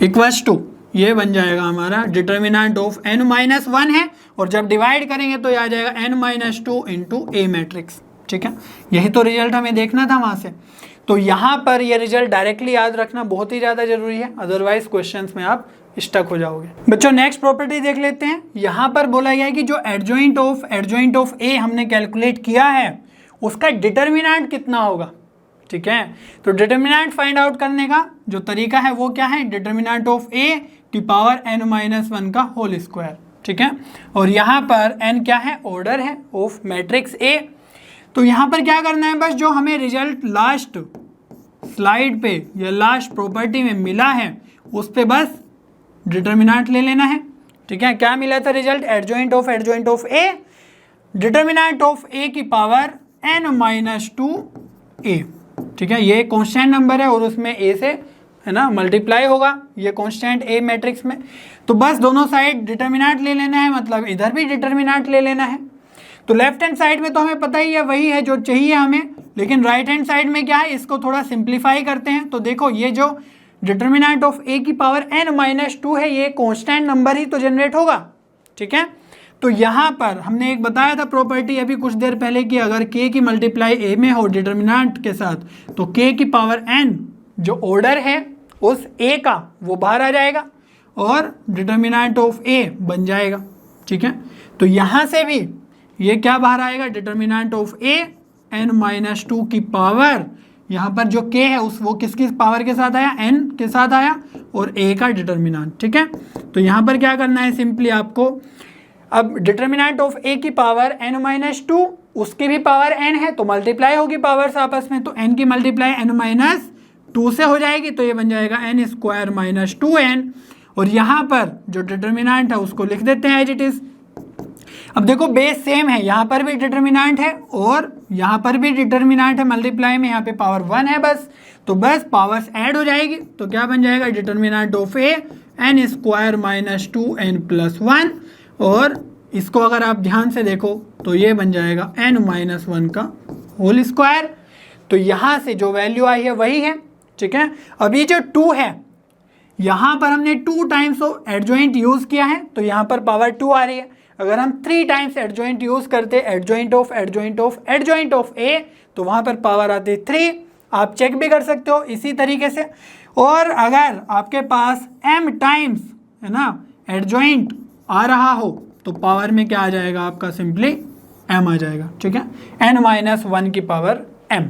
equals to, ये बन जाएगा हमारा डिटर्मिनेंट ऑफ n-1 है, और जब डिवाइड करेंगे तो ये आ जाएगा n-2 इंटू ए मैट्रिक्स, ठीक है। यही तो रिजल्ट हमें देखना था वहां से। तो यहाँ पर ये रिजल्ट डायरेक्टली याद रखना बहुत ही ज़्यादा जरूरी है, अदरवाइज क्वेश्चंस में आप स्टक हो जाओगे। बच्चों नेक्स्ट प्रॉपर्टी देख लेते हैं। यहाँ पर बोला गया है कि जो एडजॉइंट ऑफ ए हमने कैलकुलेट किया है उसका डिटर्मिनेंट कितना होगा, ठीक है। तो डिटर्मिनेंट फाइंड आउट करने का जो तरीका है वो क्या है, डिटर्मिनेंट ऑफ ए की पावर n-1 का होल स्क्वायर, ठीक है। और यहाँ पर n क्या है, ऑर्डर है ऑफ मैट्रिक्स ए। तो यहाँ पर क्या करना है, बस जो हमें रिजल्ट लास्ट स्लाइड पे या लास्ट प्रॉपर्टी में मिला है उस पे बस डिटर्मिनेंट ले लेना है, ठीक है। क्या मिला था result, adjoint of A determinant of A की पावर n-2 ए, ठीक है। ये कांस्टेंट नंबर है और उसमें ए से, है ना, मल्टीप्लाई होगा ये कांस्टेंट ए मैट्रिक्स में। तो बस दोनों साइड डिटर्मिनेंट ले लेना है, मतलब इधर भी डिटर्मिनेंट ले लेना है। तो लेफ्ट हैंड साइड में तो हमें पता ही है वही है जो चाहिए हमें, लेकिन राइट हैंड साइड में क्या है, इसको थोड़ा सिंप्लीफाई करते हैं। तो देखो ये जो डिटर्मिनेंट ऑफ ए की पावर n-2 है, ये कांस्टेंट नंबर ही तो जनरेट होगा, ठीक है। तो यहाँ पर हमने एक बताया था प्रॉपर्टी अभी कुछ देर पहले कि अगर k की मल्टीप्लाई a में हो डिटर्मिनेंट के साथ, तो k की पावर n जो ऑर्डर है उस a का वो बाहर आ जाएगा और डिटर्मिनेंट ऑफ a बन जाएगा, ठीक है। तो यहाँ से भी ये क्या बाहर आएगा, डिटर्मिनेंट ऑफ a n-2 की पावर, यहाँ पर जो k है उस वो किसकी पावर के साथ आया, n के साथ आया, और a का डिटर्मिनेंट, ठीक है। तो यहाँ पर क्या करना है, सिंपली आपको अब डिटर्मिनेंट ऑफ ए की पावर n-2, उसकी भी पावर n है तो मल्टीप्लाई होगी पावर्स आपस में, तो n की मल्टीप्लाई n-2 से हो जाएगी, तो ये बन जाएगा n² - 2n। और यहाँ पर जो डिटर्मिनेंट है उसको लिख देते हैं एज इट इज। अब देखो बेस सेम है, यहाँ पर भी डिटर्मिनेंट है और यहाँ पर भी डिटर्मिनेंट है, मल्टीप्लाई में यहाँ पे पावर 1 है बस, तो बस पावर्स ऐड हो जाएगी। तो क्या बन जाएगा, determinant of A n² - 2n+1, और इसको अगर आप ध्यान से देखो तो ये बन जाएगा n-1 का होल स्क्वायर। तो यहाँ से जो वैल्यू आई है वही है, ठीक है। अब ये जो 2 है, यहाँ पर हमने 2 टाइम्स एडजॉइंट यूज़ किया है तो यहाँ पर पावर 2 आ रही है। अगर हम 3 टाइम्स एडजॉइंट यूज़ करते एडजॉइंट ऑफ ए, तो वहाँ पर पावर आती है 3। आप चेक भी कर सकते हो इसी तरीके से। और अगर आपके पास m टाइम्स, है ना, एडजॉइंट आ रहा हो तो पावर में क्या आ जाएगा आपका, सिंपली m आ जाएगा, ठीक है, n-1 की पावर m।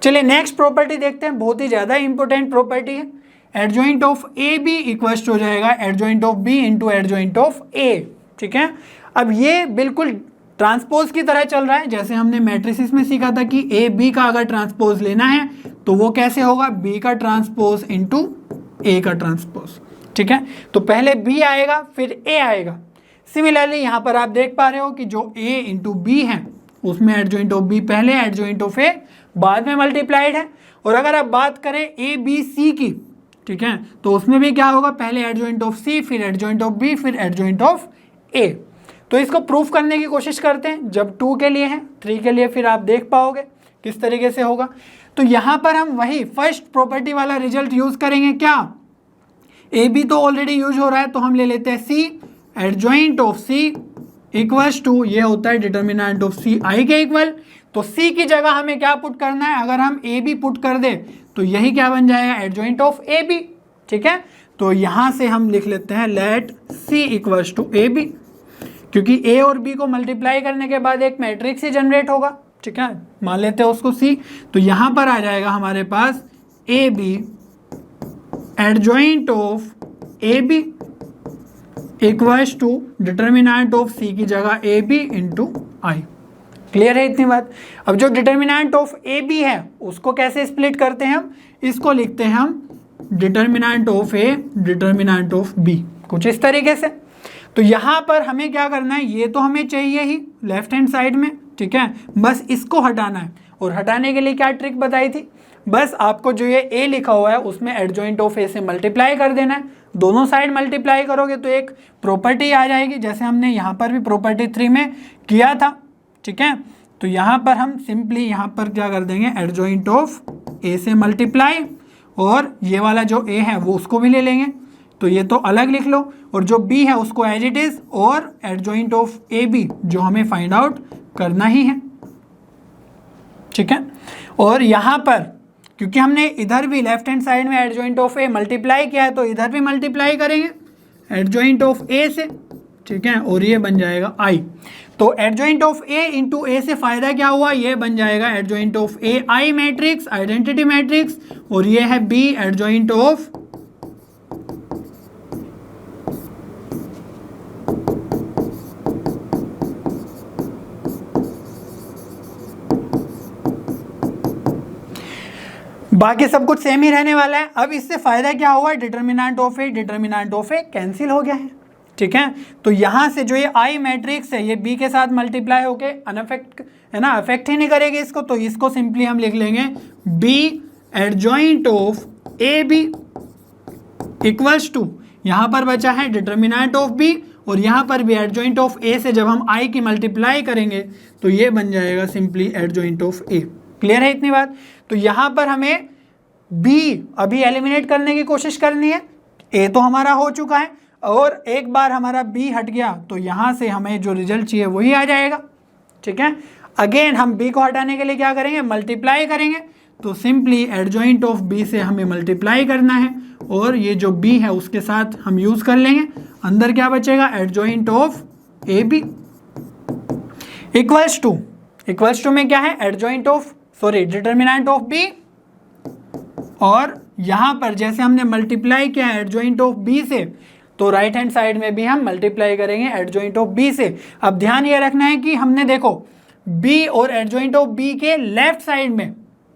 चलिए नेक्स्ट प्रॉपर्टी देखते हैं, बहुत ही ज़्यादा इंपॉर्टेंट प्रॉपर्टी है। Adjoint of A B equals हो जाएगा adjoint of B into adjoint of A, ठीक है। अब ये बिल्कुल ट्रांसपोज की तरह चल रहा है, जैसे हमने मैट्रिसेस में सीखा था कि ए बी का अगर ट्रांसपोज लेना है तो वो कैसे होगा, बी का ट्रांसपोज इंटू ए का ट्रांसपोज, ठीक है। तो पहले b आएगा फिर a आएगा। सिमिलरली यहाँ पर आप देख पा रहे हो कि जो a इंटू बी है उसमें एडजॉइंट ऑफ b पहले, एडजॉइंट ऑफ a बाद में मल्टीप्लाइड है। और अगर आप बात करें a b c की, ठीक है, तो उसमें भी क्या होगा, पहले एडजॉइंट ऑफ c, फिर एडजॉइंट ऑफ b, फिर एडजॉइंट ऑफ a। तो इसको प्रूफ करने की कोशिश करते हैं। जब 2 के लिए है, 3 के लिए फिर आप देख पाओगे किस तरीके से होगा। तो यहाँ पर हम वही फर्स्ट प्रॉपर्टी वाला रिजल्ट यूज करेंगे। क्या, ए बी तो ऑलरेडी यूज हो रहा है तो हम ले लेते हैं C, adjoint of C equals to ये होता है डिटर्मिनेंट ऑफ सी आई के इक्वल। तो सी की जगह हमें क्या पुट करना है, अगर हम ए बी पुट कर दे तो यही क्या बन जाएगा, एडजॉइंट ऑफ ए बी। ठीक है, तो यहां से हम लिख लेते हैं let C equals to A B, क्योंकि ए और बी को मल्टीप्लाई करने के बाद एक मैट्रिक्स ही जनरेट होगा। ठीक है, मान लेते हैं उसको सी। तो यहां पर आ जाएगा हमारे पास A B adjoint of A B equals to determinant of C की जगह A B into I. Clear है इतनी बात। अब जो डिटर्मिनेंट ऑफ ए बी है उसको कैसे स्प्लिट करते हैं हम, इसको लिखते हैं हम determinant of A determinant of B, कुछ इस तरीके से। तो यहाँ पर हमें क्या करना है, ये तो हमें चाहिए ही लेफ्ट हैंड साइड में। ठीक है, बस इसको हटाना है। और हटाने के लिए क्या ट्रिक बताई थी, बस आपको जो ये ए लिखा हुआ है उसमें एडजॉइंट ऑफ ए से मल्टीप्लाई कर देना है। दोनों साइड मल्टीप्लाई करोगे तो एक प्रॉपर्टी आ जाएगी, जैसे हमने यहाँ पर भी प्रॉपर्टी 3 में किया था। ठीक है, तो यहाँ पर हम सिंपली यहाँ पर क्या कर देंगे, एडजॉइंट ऑफ ए से मल्टीप्लाई, और ये वाला जो ए है वो उसको भी ले लेंगे, तो ये तो अलग लिख लो, और जो बी है उसको एज इट इज, और एडजॉइंट ऑफ ए बी जो हमें फाइंड आउट करना ही है। ठीक है, और यहाँ पर क्योंकि हमने इधर भी लेफ्ट हैंड साइड में एडजॉइंट ऑफ ए मल्टीप्लाई किया है तो इधर भी मल्टीप्लाई करेंगे एडजॉइंट ऑफ ए से। ठीक है, और ये बन जाएगा आई। तो एडजॉइंट ऑफ ए इंटू ए से फायदा क्या हुआ, ये बन जाएगा adjoint of A I matrix, identity matrix, और ये है बी एडजॉइंट ऑफ बाकी सब कुछ सेम ही रहने वाला है। अब इससे फायदा क्या हुआ, डिटर्मिनेंट ऑफ ए कैंसिल हो गया है। ठीक है, तो यहां से जो ये आई मैट्रिक्स है ये बी के साथ मल्टीप्लाई होके अनअफेक्ट है ना, अफेक्ट ही नहीं करेगी इसको, तो इसको सिंपली हम लिख लेंगे B adjoint of A B equals to, यहां पर बचा है डिटर्मिनेंट ऑफ बी, और यहां पर भी एडजॉइंट ऑफ ए से जब हम आई की मल्टीप्लाई करेंगे तो ये बन जाएगा simply adjoint of A. Clear है इतनी बात। तो यहां पर हमें बी अभी एलिमिनेट करने की कोशिश करनी है, ए तो हमारा हो चुका है, और एक बार हमारा बी हट गया तो यहां से हमें जो रिजल्ट चाहिए वही आ जाएगा। ठीक है, अगेन हम बी को हटाने के लिए क्या करेंगे, मल्टीप्लाई करेंगे, तो सिंपली एडजॉइंट ऑफ बी से हमें मल्टीप्लाई करना है, और ये जो बी है उसके साथ हम यूज कर लेंगे, अंदर क्या बचेगा, adjoint of A B equals to में क्या है, adjoint of determinant of B, और यहां पर जैसे हमने मल्टीप्लाई किया एडजॉइंट ऑफ बी से, तो राइट हैंड साइड में भी हम मल्टीप्लाई करेंगे एडजॉइंट ऑफ बी से। अब ध्यान ये रखना है कि हमने देखो बी और एडजॉइंट ऑफ बी के लेफ्ट साइड में,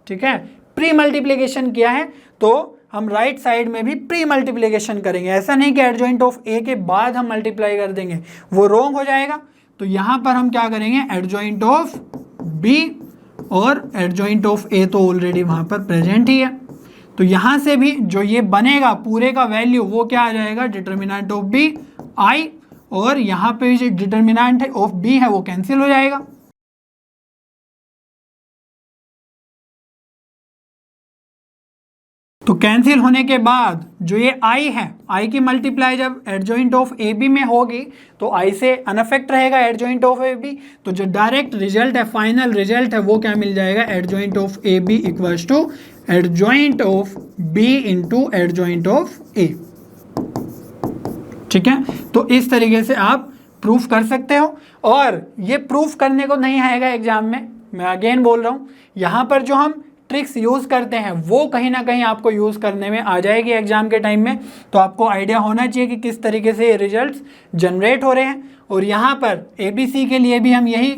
ठीक है, प्री मल्टीप्लिकेशन किया है, तो हम राइट साइड में भी प्री मल्टीप्लिकेशन करेंगे। ऐसा नहीं कि एडजॉइंट ऑफ ए के बाद हम मल्टीप्लाई कर देंगे, वो रॉन्ग हो जाएगा। तो यहां पर हम क्या करेंगे, एडजॉइंट ऑफ बी और एडजॉइंट ऑफ ए तो ऑलरेडी वहां पर प्रेजेंट ही है, तो यहां से भी जो ये बनेगा पूरे का वैल्यू वो क्या आ जाएगा, डिटर्मिनेंट ऑफ बी आई, और यहां पे जो डिटर्मिनेंट ऑफ बी है वो कैंसिल हो जाएगा। तो कैंसिल होने के बाद जो ये आई है, आई की मल्टीप्लाई जब एडजॉइंट ऑफ ए बी में होगी तो आई से अनअफेक्ट रहेगा एडजॉइंट ऑफ ए बी, तो जो डायरेक्ट रिजल्ट है, फाइनल रिजल्ट है, वो क्या मिल जाएगा, adjoint of A B equals to adjoint of B into adjoint of A. ठीक है, तो इस तरीके से आप प्रूफ कर सकते हो, और ये प्रूफ करने को नहीं आएगा एग्जाम में, मैं अगेन बोल रहा हूँ, यहाँ पर जो हम ट्रिक्स यूज़ करते हैं वो कहीं ना कहीं आपको यूज़ करने में आ जाएगी एग्जाम के टाइम में, तो आपको आइडिया होना चाहिए कि किस तरीके से ये रिजल्ट्स जनरेट हो रहे हैं। और यहाँ पर ABC के लिए भी हम यही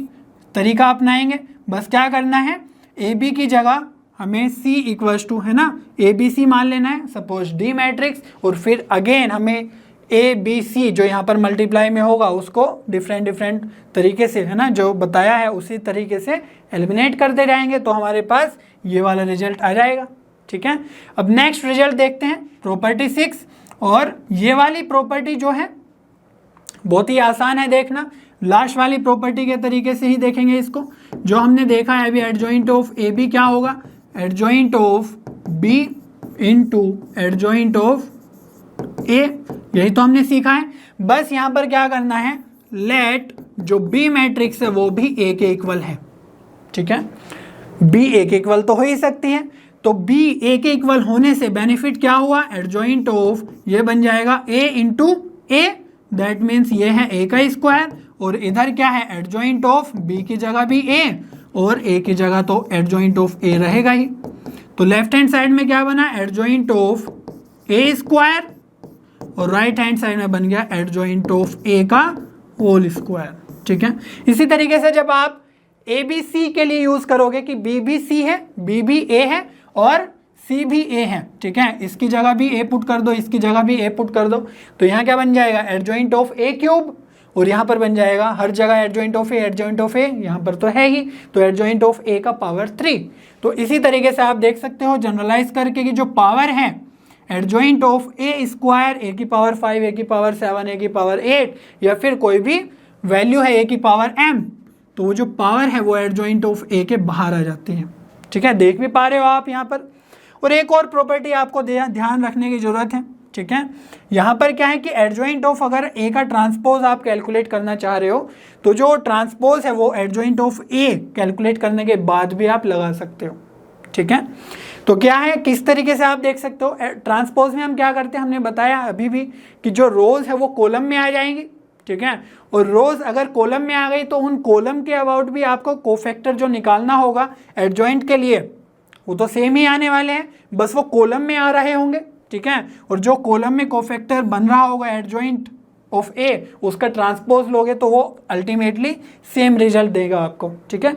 तरीका अपनाएंगे। बस क्या करना है, AB की जगह हमें C इक्वल्स टू है ना ABC मान लेना है, सपोज D मैट्रिक्स, और फिर अगेन हमें ABC जो यहाँ पर मल्टीप्लाई में होगा उसको डिफरेंट तरीके से है ना, जो बताया है उसी तरीके से एलिमिनेट करते जाएंगे, तो हमारे पास ये वाला रिजल्ट आ जाएगा। ठीक है, अब नेक्स्ट रिजल्ट देखते हैं, प्रॉपर्टी 6, और ये वाली प्रॉपर्टी जो है बहुत ही आसान है देखना, लास्ट वाली प्रॉपर्टी के तरीके से ही देखेंगे इसको। जो हमने देखा है अभी, एडजॉइंट ऑफ ए बी क्या होगा, adjoint of B into adjoint of A, यही तो हमने सीखा है। बस यहाँ पर क्या करना है, लेट जो बी मैट्रिक्स है वो भी ए के इक्वल है। ठीक है, बी ए के इक्वल तो हो ही सकती है, तो बी ए के इक्वल होने से बेनिफिट क्या हुआ, एडजॉइंट ऑफ ये बन जाएगा ए इंटू ए, दैट मीन्स ये है ए का स्क्वायर, और इधर क्या है एडजॉइंट ऑफ बी की जगह भी ए और ए की जगह तो एडजॉइंट ऑफ ए रहेगा ही। तो लेफ्ट हैंड साइड में क्या बना, एडजॉइंट ऑफ ए स्क्वायर, और राइट हैंड साइड में बन गया एडजॉइंट ऑफ ए का होल स्क्वायर। ठीक है, इसी तरीके से जब आप ए बी सी के लिए यूज करोगे कि बी भी सी है, बी भी ए है और सी भी ए है, ठीक है, इसकी जगह भी ए पुट कर दो, इसकी जगह भी ए पुट कर दो, तो यहाँ क्या बन जाएगा एडजॉइंट ऑफ ए क्यूब, और यहाँ पर बन जाएगा हर जगह adjoint of A, adjoint of A यहाँ पर तो है ही, तो एडजॉइंट ऑफ ए का पावर 3। तो इसी तरीके से आप देख सकते हो जनरलाइज करके कि जो पावर है एडजॉइंट ऑफ ए स्क्वायर, ए की पावर 5, ए की पावर 7, ए की पावर 8, या फिर कोई भी वैल्यू है ए की पावर m, तो वो जो पावर है वो एडजॉइंट ऑफ ए के बाहर आ जाती है। ठीक है, देख भी पा रहे हो आप यहाँ पर। और एक और प्रॉपर्टी आपको ध्यान रखने की जरूरत है। ठीक है, यहाँ पर क्या है कि एडजॉइंट ऑफ अगर ए का ट्रांसपोज आप कैलकुलेट करना चाह रहे हो तो जो ट्रांसपोज है वो एडजॉइंट ऑफ ए कैलकुलेट करने के बाद भी आप लगा सकते हो। ठीक है, तो क्या है किस तरीके से आप देख सकते हो, ट्रांसपोज में हम क्या करते हैं, हमने बताया अभी भी कि जो रोज है वो कॉलम में आ जाएंगी। ठीक है, और रोज अगर कॉलम में आ गई तो उन कॉलम के अबाउट भी आपको कोफैक्टर जो निकालना होगा एडजॉइंट के लिए वो तो सेम ही आने वाले हैं, बस वो कॉलम में आ रहे होंगे। ठीक है, और जो कॉलम में कोफैक्टर बन रहा होगा एडजॉइंट ऑफ ए, उसका ट्रांसपोज लोगे तो वो अल्टीमेटली सेम रिजल्ट देगा आपको। ठीक है,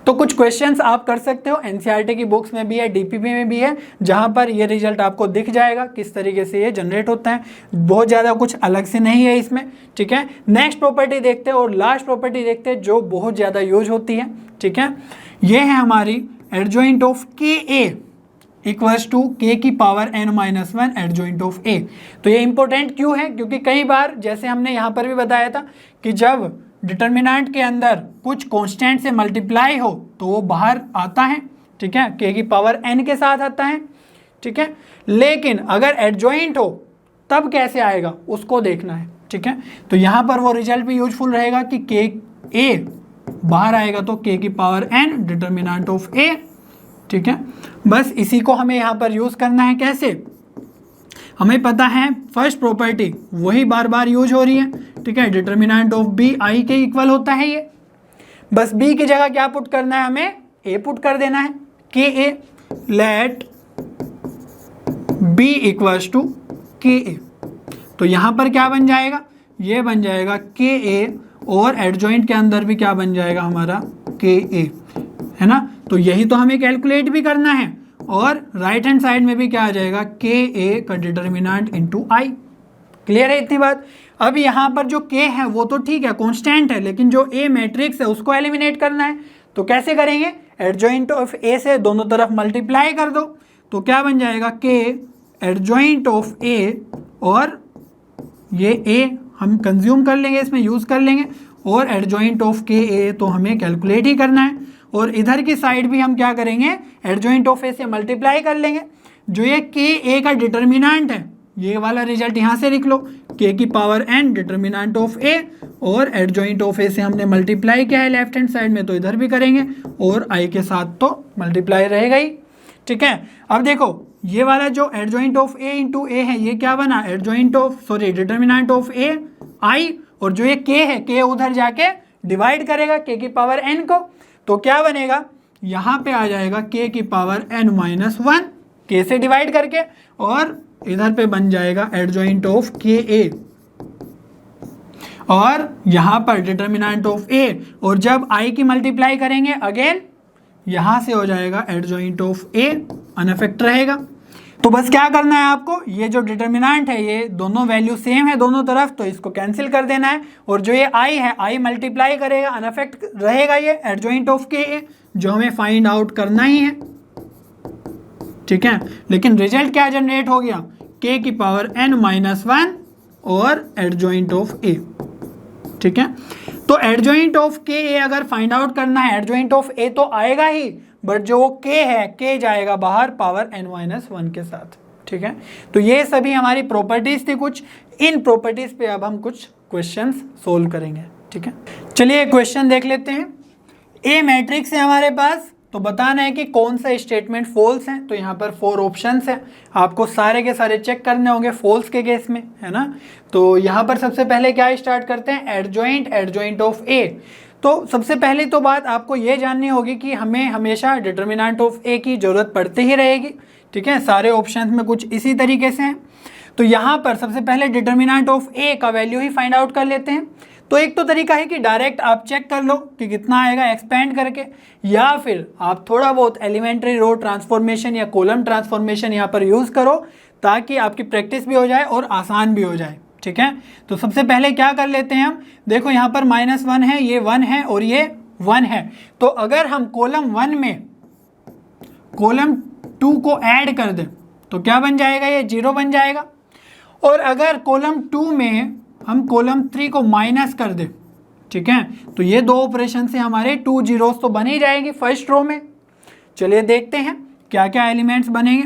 तो कुछ क्वेश्चंस आप कर सकते हो, एनसीईआरटी की बुक्स में भी है, डीपीपी में भी है, जहां पर ये रिजल्ट आपको दिख जाएगा किस तरीके से ये जनरेट होता है। बहुत ज़्यादा कुछ अलग से नहीं है इसमें। ठीक है, नेक्स्ट प्रॉपर्टी देखते हैं और लास्ट प्रॉपर्टी देखते हैं जो बहुत ज़्यादा यूज होती है। ठीक है, ये है हमारी एडजॉइंट ऑफ के ए इक्वल्स टू के की power n-1 adjoint of A. तो ये इंपॉर्टेंट क्यों है, क्योंकि कई बार जैसे हमने यहाँ पर भी बताया था कि जब डिटर्मिनेंट के अंदर कुछ कांस्टेंट से मल्टीप्लाई हो तो वो बाहर आता है। ठीक है, के की पावर n के साथ आता है। ठीक है, लेकिन अगर एडजॉइंट हो तब कैसे आएगा उसको देखना है। ठीक है, तो यहाँ पर वो रिजल्ट भी यूजफुल रहेगा कि के ए बाहर आएगा तो के की power n determinant of A. ठीक है, बस इसी को हमें यहाँ पर यूज करना है। कैसे, हमें पता है फर्स्ट प्रॉपर्टी वही बार बार यूज हो रही है। ठीक है, डिटर्मिनेंट ऑफ बी आई के इक्वल होता है ये, बस बी की जगह क्या पुट करना है, हमें ए पुट कर देना है, के ए, लेट बी इक्वल्स टू के ए। तो यहाँ पर क्या बन जाएगा, ये बन जाएगा के ए, और एडजॉइंट के अंदर भी क्या बन जाएगा हमारा के ए, है ना। तो यही तो हमें कैलकुलेट भी करना है, और राइट हैंड साइड में भी क्या आ जाएगा, के ए का डिटर्मिनेंट इंटू आई। क्लियर है इतनी बात। अब यहाँ पर जो के है वो तो ठीक है कांस्टेंट है, लेकिन जो ए मैट्रिक्स है उसको एलिमिनेट करना है। तो कैसे करेंगे, एडजॉइंट ऑफ ए से दोनों तरफ मल्टीप्लाई कर दो, तो क्या बन जाएगा के एडजॉइंट ऑफ ए, और ये ए हम कंज्यूम कर लेंगे, इसमें यूज कर लेंगे, और एडजॉइंट ऑफ के ए तो हमें कैलकुलेट ही करना है। और इधर की साइड भी हम क्या करेंगे, एडजॉइंट ऑफ ए से मल्टीप्लाई कर लेंगे। जो ये के ए का डिटर्मिनेंट है ये वाला रिजल्ट यहाँ से लिख लो, के की पावर n डिटर्मिनेंट ऑफ ए, और एडजॉइंट ऑफ ए से हमने मल्टीप्लाई किया है लेफ्ट हैंड साइड में, तो इधर भी करेंगे, और आई के साथ तो मल्टीप्लाई रहेगा ही। ठीक है, अब देखो ये वाला जो एडजॉइंट ऑफ ए इंटू ए है ये क्या बना, adjoint of determinant of A आई, और जो ये के है के उधर जाके डिवाइड करेगा के की पावर n को, तो क्या बनेगा, यहाँ पे आ जाएगा के की पावर n-1 के से डिवाइड करके, और इधर पे बन जाएगा एडजॉइंट ऑफ के ए, और यहाँ पर डिटर्मिनेंट ऑफ ए, और जब आई की मल्टीप्लाई करेंगे अगेन यहाँ से हो जाएगा एडजॉइंट ऑफ ए, अनअफेक्ट रहेगा। तो बस क्या करना है आपको, ये जो डिटर्मिनेंट है ये दोनों वैल्यू सेम है दोनों तरफ, तो इसको कैंसिल कर देना है, और जो ये आई है आई मल्टीप्लाई करेगा, अनअफेक्ट रहेगा ये एडजॉइंट ऑफ के ए, जो हमें फाइंड आउट करना ही है। ठीक है, लेकिन रिजल्ट क्या जनरेट हो गया, के की पावर n-1 और एडजॉइंट ऑफ ए। ठीक है, तो एडजॉइंट ऑफ के ए अगर फाइंड आउट करना है, एडजॉइंट ऑफ ए तो आएगा ही, बट जो के है के जाएगा बाहर पावर n-1 के साथ। ठीक है, तो ये सभी हमारी प्रॉपर्टीज थी कुछ, इन प्रॉपर्टीज पे अब हम कुछ क्वेश्चंस सोल्व करेंगे। ठीक है, चलिए क्वेश्चन देख लेते हैं। ए मैट्रिक्स है हमारे पास, तो बताना है कि कौन सा स्टेटमेंट फॉल्स है। तो यहाँ पर 4 ऑप्शंस हैं, आपको सारे के सारे चेक करने होंगे फॉल्स के केस में, है ना। तो यहाँ पर सबसे पहले क्या स्टार्ट करते हैं, एडजॉइंट ऑफ ए। तो सबसे पहली तो बात आपको ये जाननी होगी कि हमें हमेशा डिटर्मिनेंट ऑफ ए की ज़रूरत पड़ती ही रहेगी, ठीक है। सारे ऑप्शंस में कुछ इसी तरीके से हैं। तो यहाँ पर सबसे पहले डिटर्मिनेंट ऑफ ए का वैल्यू ही फाइंड आउट कर लेते हैं। तो एक तो तरीका है कि डायरेक्ट आप चेक कर लो कि कितना आएगा एक्सपेंड करके, या फिर आप थोड़ा बहुत एलिमेंट्री रो ट्रांसफॉर्मेशन या कॉलम ट्रांसफॉर्मेशन यहाँ पर यूज़ करो, ताकि आपकी प्रैक्टिस भी हो जाए और आसान भी हो जाए, ठीक है। तो सबसे पहले क्या कर लेते हैं हम, देखो यहाँ पर -1 है, ये 1 है और ये 1 है। तो अगर हम कॉलम 1 में कॉलम 2 को ऐड कर दें तो क्या बन जाएगा, ये 0 बन जाएगा। और अगर कॉलम 2 में हम कॉलम 3 को माइनस कर दें, ठीक है, तो ये 2 ऑपरेशन से हमारे 2 जीरोस तो बन ही जाएगी फर्स्ट रो में। चलिए देखते हैं क्या क्या एलिमेंट्स बनेंगे।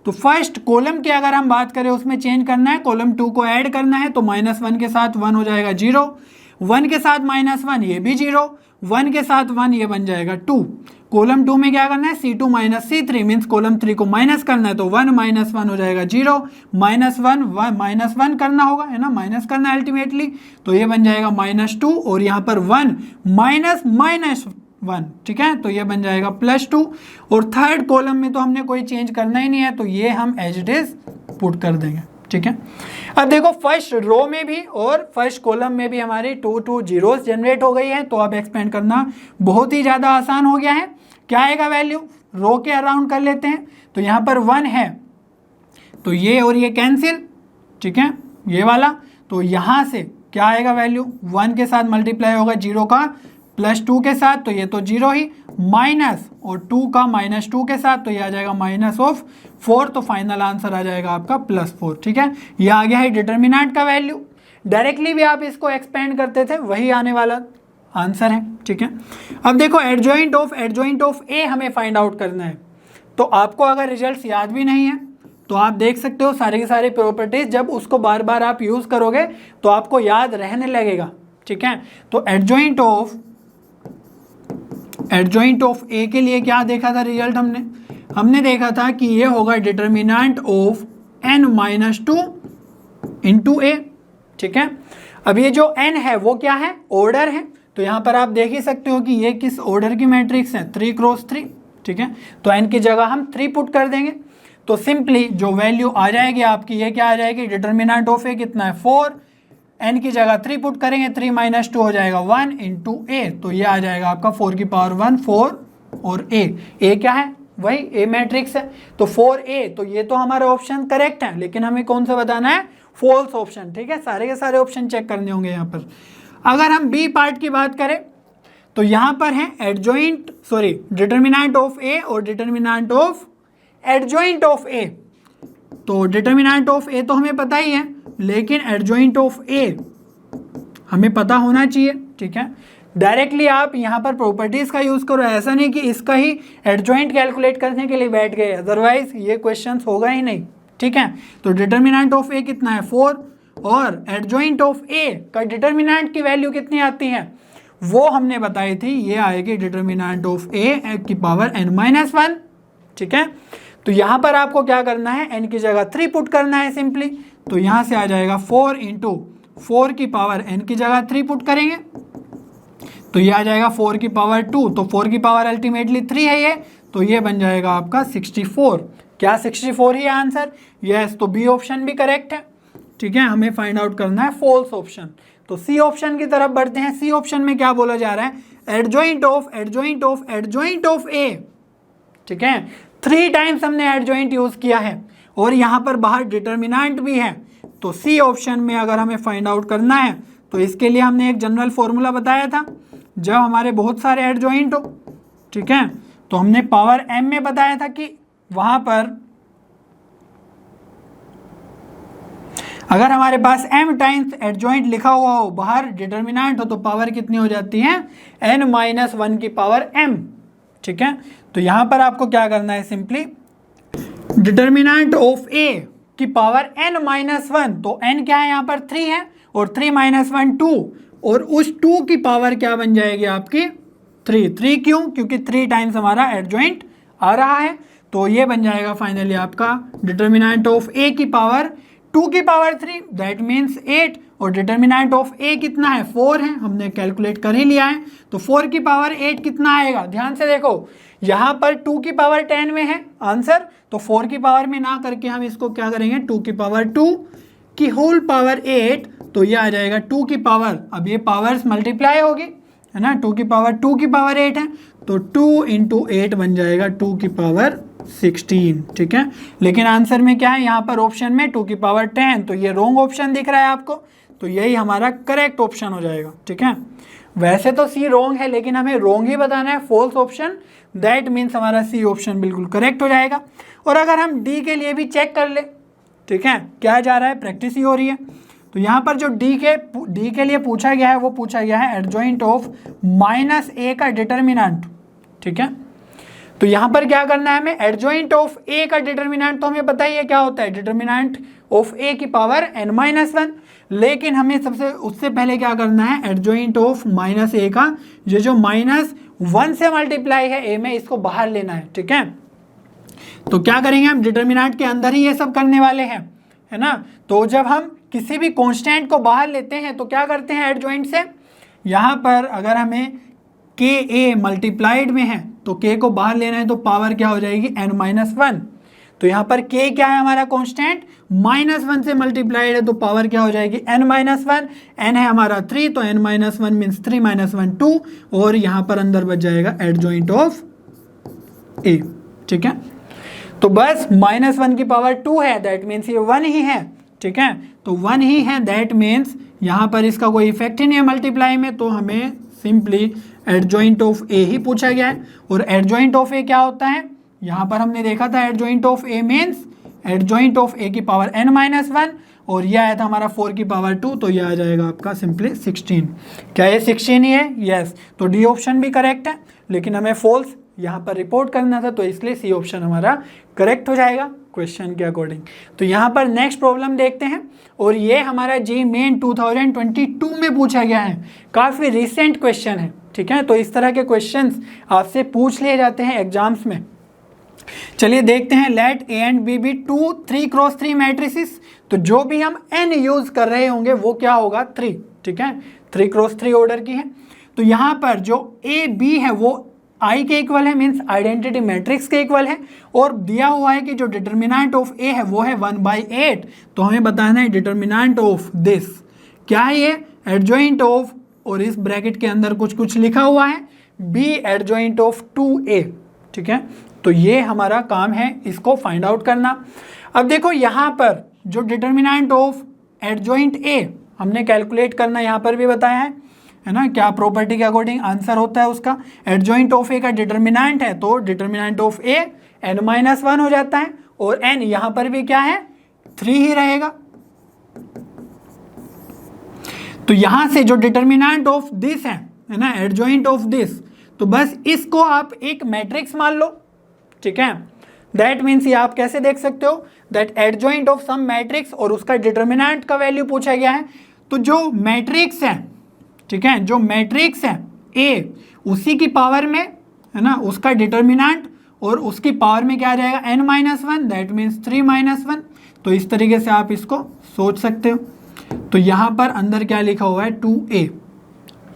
तो फर्स्ट कॉलम की अगर हम बात करें, उसमें चेंज करना है, कॉलम 2 को ऐड करना है। तो -1 के साथ 1 हो जाएगा 0, 1 के साथ -1 ये भी 0, 1 के साथ 1 ये बन जाएगा 2। कॉलम 2 में क्या करना है, C2 - C3 मीन्स कॉलम 3 को माइनस करना है। तो 1 - 1 हो जाएगा 0, -1 करना होगा, है ना, माइनस करना है अल्टीमेटली। तो ये बन जाएगा -2 और यहाँ पर 1 -1, ठीक है, तो ये बन जाएगा +2। और थर्ड कॉलम में तो हमने कोई चेंज करना ही नहीं है, तो ये हम एज इट इज पुट कर देंगे, ठीक है। अब देखो फर्स्ट रो में भी और फर्स्ट कॉलम में भी हमारी 2 जीरोस जनरेट हो गई है। तो अब एक्सपेंड करना बहुत ही ज़्यादा आसान हो गया है। क्या आएगा वैल्यू, रो के अराउंड कर लेते हैं। तो यहाँ पर 1 है, तो ये और ये कैंसिल, ठीक है, ये वाला। तो यहाँ से क्या आएगा वैल्यू, 1 के साथ मल्टीप्लाई होगा 0 का +2 के साथ, तो ये तो 0 ही, माइनस और 2 का -2 के साथ, तो ये आ जाएगा -4। तो फाइनल आंसर आ जाएगा आपका +4, ठीक है। ये आ गया है डिटर्मिनेंट का वैल्यू। डायरेक्टली भी आप इसको एक्सपेंड करते थे, वही आने वाला आंसर है, ठीक है। अब देखो एडजॉइंट ऑफ ए हमें फाइंड आउट करना है। तो आपको अगर रिजल्ट्स याद भी नहीं है तो आप देख सकते हो सारे के सारे प्रॉपर्टीज, जब उसको बार बार आप यूज़ करोगे तो आपको याद रहने लगेगा, ठीक है। तो एडजॉइंट ऑफ ए के लिए क्या देखा था रिजल्ट, हमने देखा था कि ये होगा डिटर्मिनेंट ऑफ n-2 इंटू ए, ठीक है। अब ये जो n है वो क्या है, ऑर्डर है। तो यहाँ पर आप देख ही सकते हो कि ये किस ऑर्डर की मैट्रिक्स है, 3 × 3, ठीक है। तो n की जगह हम 3 पुट कर देंगे। तो सिंपली जो वैल्यू आ जाएगी आपकी, ये क्या आ जाएगी, डिटर्मिनेंट ऑफ ए कितना है 4, n की जगह 3 पुट करेंगे, 3 - 2 हो जाएगा 1 इंटू ए। तो ये आ जाएगा आपका 4 की पावर 1, 4 और ए क्या है, वही ए मैट्रिक्स है। तो 4a, तो ये तो हमारा ऑप्शन करेक्ट है, लेकिन हमें कौन सा बताना है, फॉल्स ऑप्शन, ठीक है। सारे के सारे ऑप्शन चेक करने होंगे यहाँ पर। अगर हम बी पार्ट की बात करें तो यहाँ पर है डिटर्मिनेंट ऑफ ए और determinant of adjoint of A. तो डिटर्मिनेंट ऑफ ए तो हमें पता ही है, लेकिन एडजॉइंट ऑफ ए हमें पता होना चाहिए, ठीक है। डायरेक्टली आप यहाँ पर प्रॉपर्टीज़ का यूज़ करो, ऐसा नहीं कि इसका ही एडजॉइंट कैलकुलेट करने के लिए बैठ गए, अदरवाइज ये क्वेश्चंस होगा ही नहीं, ठीक है। तो डिटर्मिनेंट ऑफ ए कितना है 4, और एडजॉइंट ऑफ ए का डिटर्मिनेंट की वैल्यू कितनी आती है वो हमने बताई थी, ये आएगी डिटर्मिनेंट ऑफ ए की पावर n-1, ठीक है। तो यहाँ पर आपको क्या करना है, n की जगह 3 पुट करना है सिंपली। तो यहाँ से आ जाएगा 4 इंटू 4 की पावर n की जगह 3 पुट करेंगे, तो ये आ जाएगा 4 की पावर 2, तो 4 की पावर अल्टीमेटली 3 है ये, तो ये बन जाएगा आपका 64। क्या 64 ही आंसर, यस। तो बी ऑप्शन भी करेक्ट है, ठीक है। हमें फाइंड आउट करना है फॉल्स ऑप्शन। तो सी ऑप्शन की तरफ बढ़ते हैं। सी ऑप्शन में क्या बोला जा रहा है, एडजॉइंट ऑफ ए, ठीक है। 3 टाइम्स हमने एडजॉइंट यूज किया है और यहाँ पर बाहर डिटर्मिनेंट भी है। तो सी ऑप्शन में अगर हमें फाइंड आउट करना है तो इसके लिए हमने एक जनरल फॉर्मूला बताया था, जब हमारे बहुत सारे एडजॉइंट हो, ठीक है, तो हमने पावर m में बताया था कि वहां पर अगर हमारे पास m टाइम्स एडजॉइंट लिखा हुआ हो, बाहर डिटर्मिनेंट हो, तो पावर कितनी हो जाती है, n-1 की पावर m, ठीक है। तो यहां पर आपको क्या करना है, सिंपली डिटर्मिनेंट ऑफ a की पावर n-1, तो n क्या है यहाँ पर 3 है, और 3 - 1 2, और उस 2 की पावर क्या बन जाएगी आपकी 3 क्यों? क्योंकि 3 टाइम्स हमारा एडजॉइंट आ रहा है, तो ये बन जाएगा फाइनली आपका डिटर्मिनेंट ऑफ ए की पावर 2 की पावर 3 दैट मीन्स 8, और डिटर्मिनेंट ऑफ ए कितना है 4 है, हमने कैलकुलेट कर ही लिया है, तो 4 की पावर 8 कितना आएगा? ध्यान से देखो यहाँ पर 2 की पावर 10 में है आंसर, तो 4 की पावर में ना करके हम इसको क्या करेंगे 2 की पावर 2 की होल पावर 8, तो ये आ जाएगा 2 की पावर, अब ये पावर्स मल्टीप्लाई होगी है ना, 2 की पावर 2 की पावर 8 है, तो 2 इंटू 8 बन जाएगा 2 की पावर 16, ठीक है। लेकिन आंसर में क्या है यहाँ पर ऑप्शन में 2 की पावर 10, तो ये रॉन्ग ऑप्शन दिख रहा है आपको, तो यही हमारा करेक्ट ऑप्शन हो जाएगा, ठीक है। वैसे तो सी रॉन्ग है, लेकिन हमें रॉन्ग ही बताना है, फॉल्स ऑप्शन, दैट मीन्स हमारा सी ऑप्शन बिल्कुल करेक्ट हो जाएगा। और अगर हम डी के लिए भी चेक कर ले, ठीक है, क्या जा रहा है, प्रैक्टिस ही हो रही है, तो यहाँ पर जो डी के लिए पूछा गया है वो पूछा गया है एडजॉइंट ऑफ -a का डिटर्मिनेंट, ठीक है। तो यहाँ पर क्या करना है हमें, एडजॉइंट ऑफ a का डिटर्मिनेंट तो हमें पता ही है क्या होता है, डिटर्मिनेंट ऑफ a की पावर n-1, लेकिन हमें उससे पहले क्या करना है, एडजॉइंट ऑफ -a का ये जो -1 से मल्टीप्लाई है a में, इसको बाहर लेना है, ठीक है। तो क्या करेंगे हम, डिटर्मिनेंट के अंदर ही ये सब करने वाले हैं, है ना। तो जब हम किसी भी कांस्टेंट को बाहर लेते हैं तो क्या करते हैं एडजॉइंट से, यहाँ पर अगर हमें के ए मल्टीप्लाइड में है तो के को बाहर लेना है, तो पावर क्या हो जाएगी n-1, तो यहाँ पर के क्या है हमारा कांस्टेंट, -1 से मल्टीप्लाइड है, तो पावर क्या हो जाएगी n-1, n है हमारा 3, तो n-1 मीन्स 3 - 1 2, और यहाँ पर अंदर बच जाएगा एडजॉइंट ऑफ ए, ठीक है। तो बस -1 की पावर 2 है, दैट मीन्स ये 1 ही है, ठीक है, तो 1 ही है, दैट मीन्स यहाँ पर इसका कोई इफेक्ट ही नहीं है मल्टीप्लाई में, तो हमें सिंपली एडजॉइंट ऑफ ए ही पूछा गया है। और एडजॉइंट ऑफ ए क्या होता है, यहाँ पर हमने देखा था adjoint of A means adjoint of A की पावर n-1, और यह आया था हमारा 4 की पावर 2, तो यह आ जाएगा आपका सिंपली 16। क्या ये 16 ही है? यस, तो डी ऑप्शन भी करेक्ट है, लेकिन हमें फॉल्स यहाँ पर रिपोर्ट करना था, तो इसलिए सी ऑप्शन हमारा करेक्ट हो जाएगा क्वेश्चन के अकॉर्डिंग। तो यहाँ पर नेक्स्ट प्रॉब्लम देखते हैं, और ये हमारा जी मेन 2022 में पूछा गया है, काफ़ी रिसेंट क्वेश्चन है, ठीक है। तो इस तरह के क्वेश्चंस आपसे पूछ लिए जाते हैं एग्जाम्स में। चलिए देखते हैं, let A and B be 2 3x3 matrices, तो जो भी हम n यूज कर रहे होंगे वो क्या होगा 3, ठीक है, 3x3 ऑर्डर की है। तो यहाँ पर जो ए बी है वो आई के इक्वल है, मीन्स आइडेंटिटी मैट्रिक्स के इक्वल है, और दिया हुआ है कि जो डिटर्मिनेंट ऑफ ए है वो है 1/8, तो हमें बताना है डिटर्मिनेंट ऑफ दिस क्या है, ये एडजॉइंट ऑफ, और इस ब्रैकेट के अंदर कुछ लिखा हुआ है बी एडजॉइंट ऑफ 2a, ठीक है। तो ये हमारा काम है इसको फाइंड आउट करना। अब देखो यहाँ पर जो डिटर्मिनेंट ऑफ एडजॉइंट ए हमने कैलकुलेट करना यहाँ पर भी बताया है ना, क्या प्रॉपर्टी के अकॉर्डिंग आंसर होता है उसका, एडजॉइंट ऑफ ए का डिटर्मिनेंट है, तो डिटर्मिनेंट ऑफ ए n-1 हो जाता है, और n यहाँ पर भी क्या है 3 ही रहेगा। तो यहाँ से जो डिटर्मिनेंट ऑफ दिस है ना, एडजॉइंट ऑफ दिस, तो बस इसको आप एक मैट्रिक्स मान लो, ठीक है। दैट मीन्स ये आप कैसे देख सकते हो, that adjoint of some matrix, और उसका डिटर्मिनेंट का वैल्यू पूछा गया है, तो जो मैट्रिक्स है, ठीक है, जो मैट्रिक्स है ए उसी की पावर में है ना, उसका डिटर्मिनेंट, और उसकी पावर में क्या आ जाएगा n-1, दैट मीन्स 3 - 1, तो इस तरीके से आप इसको सोच सकते हो। तो यहाँ पर अंदर क्या लिखा हुआ है 2a,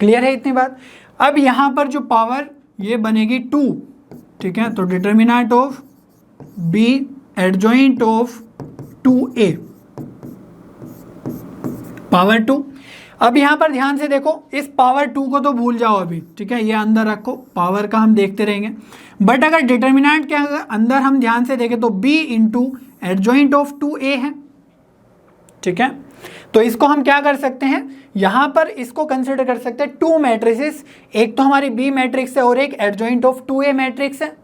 क्लियर है इतनी बात। अब यहाँ पर जो पावर ये बनेगी 2, ठीक है, तो determinant of b adjoint of 2a power 2। अब यहाँ पर ध्यान से देखो, इस पावर 2 को तो भूल जाओ अभी, ठीक है, ये अंदर रखो, पावर का हम देखते रहेंगे, बट अगर डिटर्मिनेंट के अंदर हम ध्यान से देखें तो b into adjoint of 2a है, ठीक है। तो इसको हम क्या कर सकते हैं, यहाँ पर इसको कंसिडर कर सकते हैं 2 मैट्रिसेस, एक तो हमारी b मैट्रिक्स है और एक एडजॉइंट ऑफ 2a मैट्रिक्स है।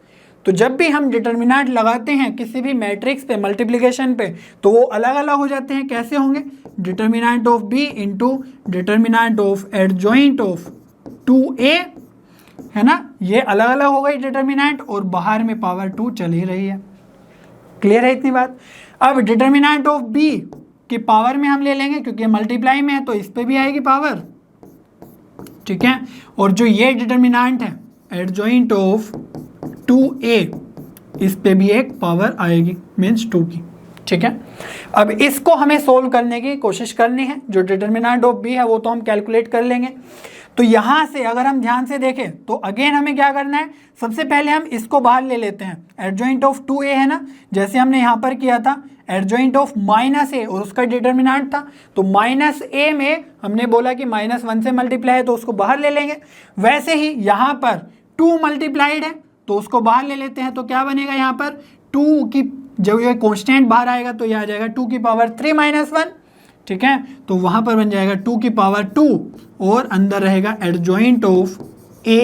तो जब भी हम डिटर्मिनेंट लगाते हैं किसी भी मैट्रिक्स पे मल्टीप्लिकेशन पे, तो वो अलग अलग हो जाते हैं, कैसे होंगे, determinant of b into determinant of adjoint of 2a, है ना, ये अलग अलग हो गई डिटर्मिनेंट, और बाहर में पावर 2 चल ही रही है, क्लियर है इतनी बात। अब डिटर्मिनेंट ऑफ b की पावर में हम ले लेंगे, क्योंकि मल्टीप्लाई में है तो इस पे भी आएगी पावर, ठीक है। और जो ये डिटर्मिनेंट है एडजॉइंट ऑफ 2a, इस पे भी एक पावर आएगी, मीन्स 2 की, ठीक है। अब इसको हमें सोल्व करने की कोशिश करनी है। जो डिटर्मिनेंट ऑफ b है वो तो हम कैलकुलेट कर लेंगे। तो यहाँ से अगर हम ध्यान से देखें तो अगेन हमें क्या करना है, सबसे पहले हम इसको बाहर ले लेते हैं। एडजॉइंट ऑफ 2a है ना, जैसे हमने यहाँ पर किया था एडजॉइंट ऑफ -a और उसका डिटर्मिनेंट था, तो -a में हमने बोला कि -1 से मल्टीप्लाई है तो उसको बाहर ले लेंगे। वैसे ही यहाँ पर 2 मल्टीप्लाइड है तो उसको बाहर ले लेते हैं। तो क्या बनेगा यहाँ पर 2 की, जब ये कॉन्स्टेंट बाहर आएगा तो ये आ जाएगा 2 की पावर 3 - 1, ठीक है। तो वहाँ पर बन जाएगा 2 की पावर 2 और अंदर रहेगा एडजॉइंट ऑफ a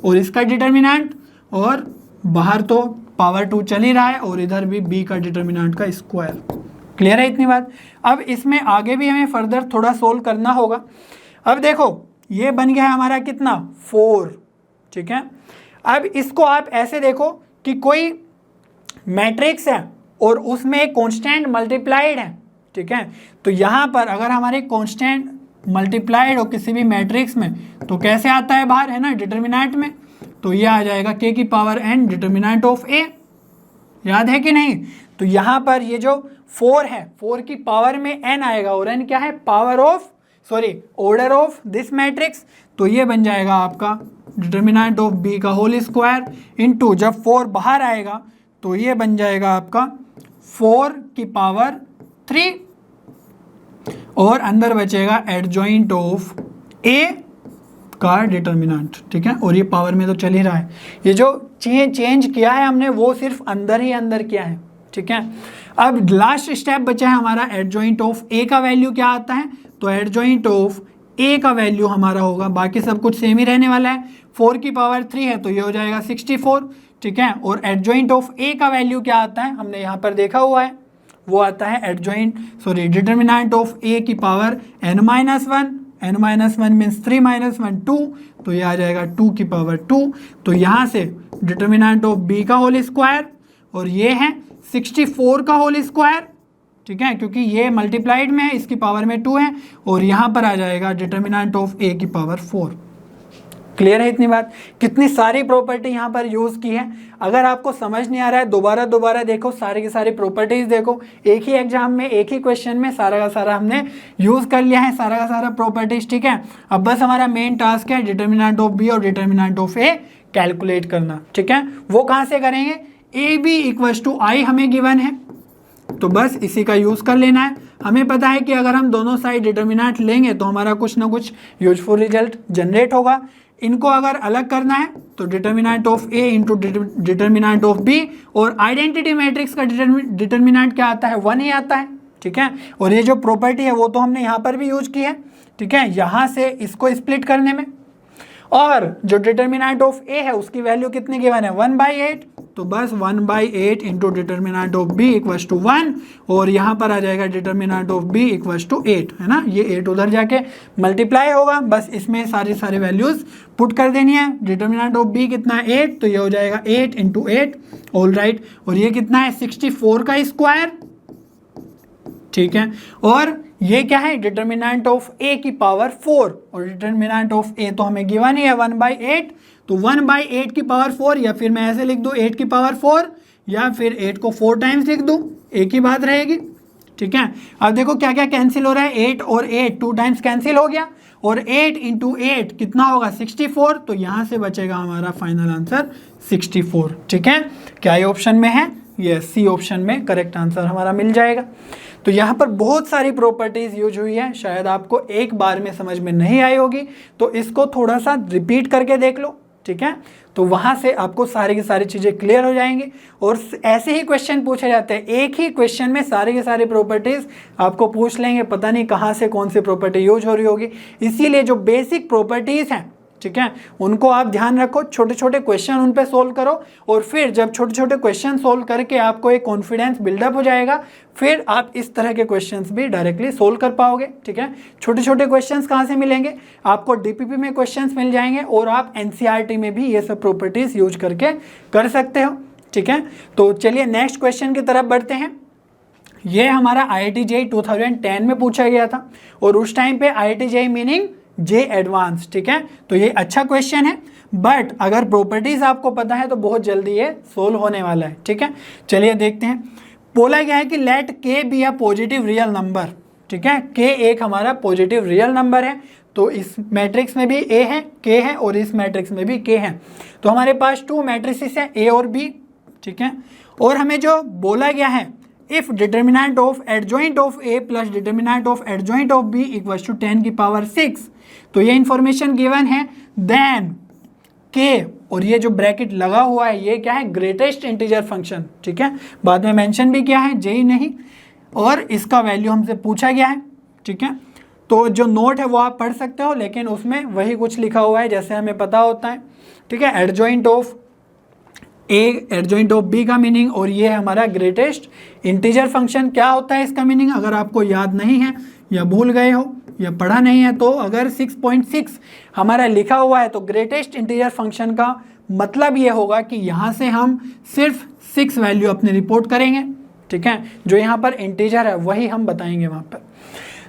और इसका डिटर्मिनेंट, और बाहर तो पावर 2 चल ही रहा है और इधर भी b का डिटर्मिनेंट का स्क्वायर। क्लियर है इतनी बात। अब इसमें आगे भी हमें फर्दर थोड़ा सोल्व करना होगा। अब देखो ये बन गया है हमारा कितना 4, ठीक है। अब इसको आप ऐसे देखो कि कोई मैट्रिक्स है और उसमें एक कांस्टेंट मल्टीप्लाइड है, ठीक है। तो यहाँ पर अगर हमारे कांस्टेंट मल्टीप्लाइड हो किसी भी मैट्रिक्स में तो कैसे आता है बाहर, है ना, डिटर्मिनेंट में। तो ये आ जाएगा k की power n determinant of a, याद है कि नहीं। तो यहाँ पर ये जो 4 है 4 की पावर में n आएगा और n क्या है, power of order of this matrix. तो ये बन जाएगा आपका डिटर्मिनेंट ऑफ b का होल स्क्वायर इनटू, जब 4 बाहर आएगा तो ये बन जाएगा आपका 4 की पावर 3 और अंदर बचेगा एडजॉइंट ऑफ a का डिटर्मिनेंट, ठीक है। और ये पावर में तो चल ही रहा है, ये जो चेंज किया है हमने वो सिर्फ अंदर ही अंदर किया है, ठीक है। अब लास्ट स्टेप बचा है हमारा एडजॉइंट ऑफ a का वैल्यू क्या आता है। तो एडजॉइंट ऑफ a का वैल्यू हमारा होगा, बाकी सब कुछ सेम ही रहने वाला है। 4 की पावर 3 है तो ये हो जाएगा 64, ठीक है। और एडजॉइंट ऑफ a का वैल्यू क्या आता है, हमने यहाँ पर देखा हुआ है, वो आता है डिटर्मिनेंट ऑफ a की पावर n - 1 मीन्स 3 - 1 2, तो ये आ जाएगा 2 की पावर 2। तो यहाँ से डिटर्मिनेंट ऑफ b का होल स्क्वायर और ये है 64 का होल स्क्वायर, ठीक है, क्योंकि ये मल्टीप्लाइड में है, इसकी पावर में 2 है, और यहाँ पर आ जाएगा डिटर्मिनेंट ऑफ a की पावर 4। क्लियर है इतनी बात। कितनी सारी प्रॉपर्टी यहाँ पर यूज़ की है। अगर आपको समझ नहीं आ रहा है दोबारा देखो, सारी की सारी प्रॉपर्टीज़ देखो। एक ही एग्जाम में एक ही क्वेश्चन में सारा का सारा हमने यूज़ कर लिया है, सारा का सारा प्रॉपर्टीज़, ठीक है। अब बस हमारा मेन टास्क है डिटर्मिनेंट ऑफ b और डिटर्मिनेंट ऑफ a कैलकुलेट करना, ठीक है। वो कहाँ से करेंगे, ab = I हमें गिवन है तो बस इसी का यूज़ कर लेना है। हमें पता है कि अगर हम दोनों साइड डिटर्मिनेंट लेंगे तो हमारा कुछ ना कुछ यूजफुल रिजल्ट जनरेट होगा। इनको अगर अलग करना है तो determinant of a into determinant of b, और आइडेंटिटी मैट्रिक्स का डिटर्मिनेंट क्या आता है, 1 ही आता है, ठीक है। और ये जो प्रॉपर्टी है वो तो हमने यहाँ पर भी यूज की है, ठीक है, यहाँ से इसको स्प्लिट करने में। और जो डिटर्मिनेंट ऑफ a है उसकी वैल्यू कितनी गिवन है, 1/8, तो बस 1/8 इंटू डिटर्मिनेंट ऑफ b = 1, और यहाँ पर आ जाएगा डिटर्मिनेंट ऑफ b = 8, है ना। ये 8 उधर जाके मल्टीप्लाई होगा, बस इसमें सारी वैल्यूज पुट कर देनी है। डिटर्मिनेंट ऑफ b कितना है 8, तो ये हो जाएगा 8 × 8, ऑल राइट। और ये कितना है 64 का स्क्वायर, ठीक है। और ये क्या है, डिटर्मिनेंट ऑफ a की पावर 4, और डिटर्मिनेंट ऑफ a तो हमें गिवन ही है 1/8, तो 1/8 की पावर 4, या फिर मैं ऐसे लिख दूँ 8 की पावर 4, या फिर 8 को 4 टाइम्स लिख दूँ, एक ही बात रहेगी, ठीक है। अब देखो क्या क्या कैंसिल हो रहा है, 8 और 8 2 टाइम्स कैंसिल हो गया, और 8 × 8 कितना होगा 64, तो यहाँ से बचेगा हमारा फाइनल आंसर 64, ठीक है। क्या ये ऑप्शन में है, ये सी ऑप्शन में करेक्ट आंसर हमारा मिल जाएगा। तो यहाँ पर बहुत सारी प्रॉपर्टीज़ यूज हुई है, शायद आपको एक बार में समझ में नहीं आई होगी, तो इसको थोड़ा सा रिपीट करके देख लो, ठीक है। तो वहाँ से आपको सारी की सारी चीज़ें क्लियर हो जाएंगी। और ऐसे ही क्वेश्चन पूछे जाते हैं, एक ही क्वेश्चन में सारी की सारी प्रॉपर्टीज़ आपको पूछ लेंगे, पता नहीं कहाँ से कौन सी प्रॉपर्टी यूज हो रही होगी। इसीलिए जो बेसिक प्रॉपर्टीज़ हैं, ठीक है, उनको आप ध्यान रखो, छोटे छोटे क्वेश्चन उन पे सोल्व करो, और फिर जब छोटे छोटे क्वेश्चन सोल्व करके आपको एक कॉन्फिडेंस बिल्डअप हो जाएगा, फिर आप इस तरह के क्वेश्चंस भी डायरेक्टली सोल्व कर पाओगे, ठीक है। छोटे छोटे क्वेश्चंस कहाँ से मिलेंगे, आपको डीपीपी में क्वेश्चंस मिल जाएंगे, और आप एनसीईआरटी में भी ये सब प्रॉपर्टीज यूज करके कर सकते हो, ठीक है। तो चलिए नेक्स्ट क्वेश्चन की तरफ बढ़ते हैं। ये हमारा IIT JEE 2010 में पूछा गया था, और उस टाइम पे IIT JEE मीनिंग जे एडवांस, ठीक है। तो ये अच्छा क्वेश्चन है, बट अगर प्रॉपर्टीज आपको पता है तो बहुत जल्दी ये सोल्व होने वाला है, ठीक है। चलिए देखते हैं। बोला गया है कि लेट के be a positive real number, ठीक है। के एक हमारा पॉजिटिव रियल नंबर है, तो इस मैट्रिक्स में भी ए है, के है, और इस मैट्रिक्स में भी के है। तो हमारे पास 2 मैट्रिसेस हैं, ए और बी, ठीक है। और हमें जो बोला गया है, if determinant of adjoint of A plus determinant of adjoint of B equals to 10 की पावर 6, तो ये इंफॉर्मेशन गिवन है। देन के, और ये जो ब्रैकेट लगा हुआ है ये क्या है, ग्रेटेस्ट इंटीजर फंक्शन, ठीक है। बाद में मेंशन भी किया है, जे नहीं, और इसका वैल्यू हमसे पूछा गया है, ठीक है। तो जो नोट है वो आप पढ़ सकते हो, लेकिन उसमें वही कुछ लिखा हुआ है जैसे हमें पता होता है, ठीक है। Adjoint of A adjoint of B का मीनिंग, और ये है हमारा ग्रेटेस्ट इंटीजर फंक्शन। क्या होता है इसका मीनिंग, अगर आपको याद नहीं है या भूल गए हो या पढ़ा नहीं है, तो अगर 6.6 हमारा लिखा हुआ है तो ग्रेटेस्ट इंटीजर फंक्शन का मतलब ये होगा कि यहाँ से हम सिर्फ 6 वैल्यू अपनी रिपोर्ट करेंगे, ठीक है। जो यहाँ पर इंटीजर है वही हम बताएंगे वहाँ पर।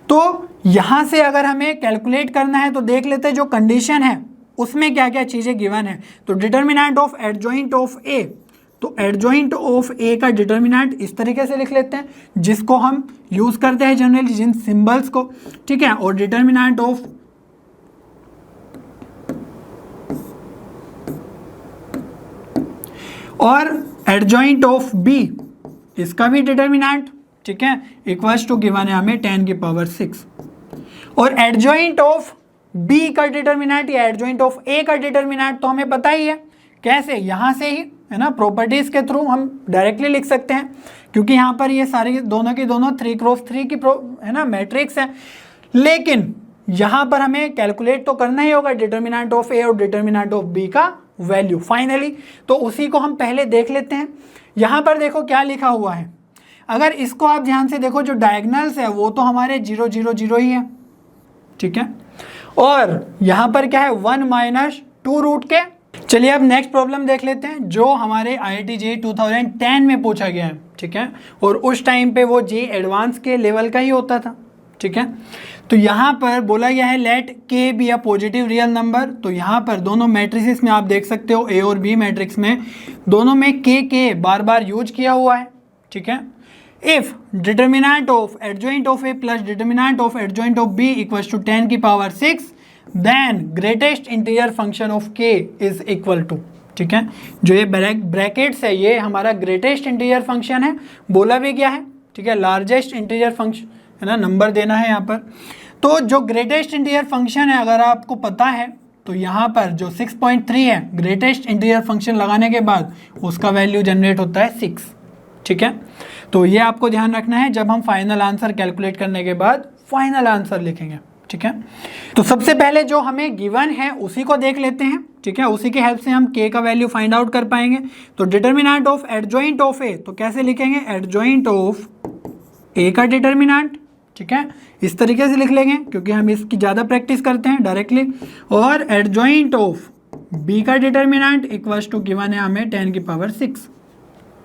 तो यहाँ से अगर हमें कैलकुलेट करना है तो देख लेते हैं जो कंडीशन है उसमें क्या क्या चीज़ें गिवन है। तो determinant of adjoint of A, तो एडजॉइंट ऑफ ए का डिटर्मिनेंट इस तरीके से लिख लेते हैं, जिसको हम यूज़ करते हैं जनरली जिन सिंबल्स को, ठीक है। और डिटर्मिनेंट ऑफ और एडजॉइंट ऑफ बी, इसका भी डिटर्मिनेंट, ठीक है, इक्वल्स टू गिवन है हमें 10 की पावर 6। और एडजॉइंट ऑफ बी का डिटर्मिनेंट या एडजॉइंट ऑफ ए का डिटर्मिनेंट तो हमें पता ही है, कैसे, यहाँ से ही है ना, प्रॉपर्टीज के थ्रू हम डायरेक्टली लिख सकते हैं, क्योंकि यहाँ पर ये सारी दोनों की दोनों 3x3 की है ना मैट्रिक्स है। लेकिन यहाँ पर हमें कैलकुलेट तो करना ही होगा डिटर्मिनेंट ऑफ ए और डिटर्मिनेंट ऑफ बी का वैल्यू फाइनली, तो उसी को हम पहले देख लेते हैं। यहाँ पर देखो क्या लिखा हुआ है, अगर इसको आप ध्यान से देखो, जो डायगनल्स है वो तो हमारे 0 0 0 ही है, ठीक है। और यहाँ पर क्या है 1 - 2 रूट के। चलिए अब नेक्स्ट प्रॉब्लम देख लेते हैं, जो हमारे IIT JEE 2010 में पूछा गया है, ठीक है। और उस टाइम पे वो JEE एडवांस के लेवल का ही होता था, ठीक है। तो यहाँ पर बोला गया है लेट के be a positive real number. तो यहाँ पर दोनों मैट्रिसेस में आप देख सकते हो, ए और बी मैट्रिक्स में दोनों में के बार बार यूज किया हुआ है, ठीक है। If determinant of adjoint of A plus determinant of adjoint of B equals to 10 की power 6, then greatest integer function of K is equal to, ठीक है। जो ये ब्रैकेट्स है ये हमारा ग्रेटेस्ट इंटीजर फंक्शन है, बोला भी गया है, ठीक है। लार्जेस्ट इंटीजर फंक्शन है ना, नंबर देना है यहाँ पर। तो जो ग्रेटेस्ट इंटीजर फंक्शन है अगर आपको पता है तो यहाँ पर जो 6.3 है ग्रेटेस्ट इंटीजर फंक्शन लगाने के बाद उसका वैल्यू जनरेट होता है 6, ठीक है। तो ये आपको ध्यान रखना है जब हम फाइनल आंसर कैलकुलेट करने के बाद फाइनल आंसर लिखेंगे, ठीक है। तो सबसे पहले जो हमें गिवन है उसी को देख लेते हैं, ठीक है। उसी की हेल्प से हम के का वैल्यू फाइंड आउट कर पाएंगे। तो determinant of adjoint of A, तो कैसे लिखेंगे, एडजॉइंट ऑफ ए का डिटर्मिनेंट, ठीक है, इस तरीके से लिख लेंगे क्योंकि हम इसकी ज़्यादा प्रैक्टिस करते हैं डायरेक्टली। और एडजॉइंट ऑफ बी का डिटर्मिनेंट इक्वल्स टू गिवन है हमें 10 की पावर 6।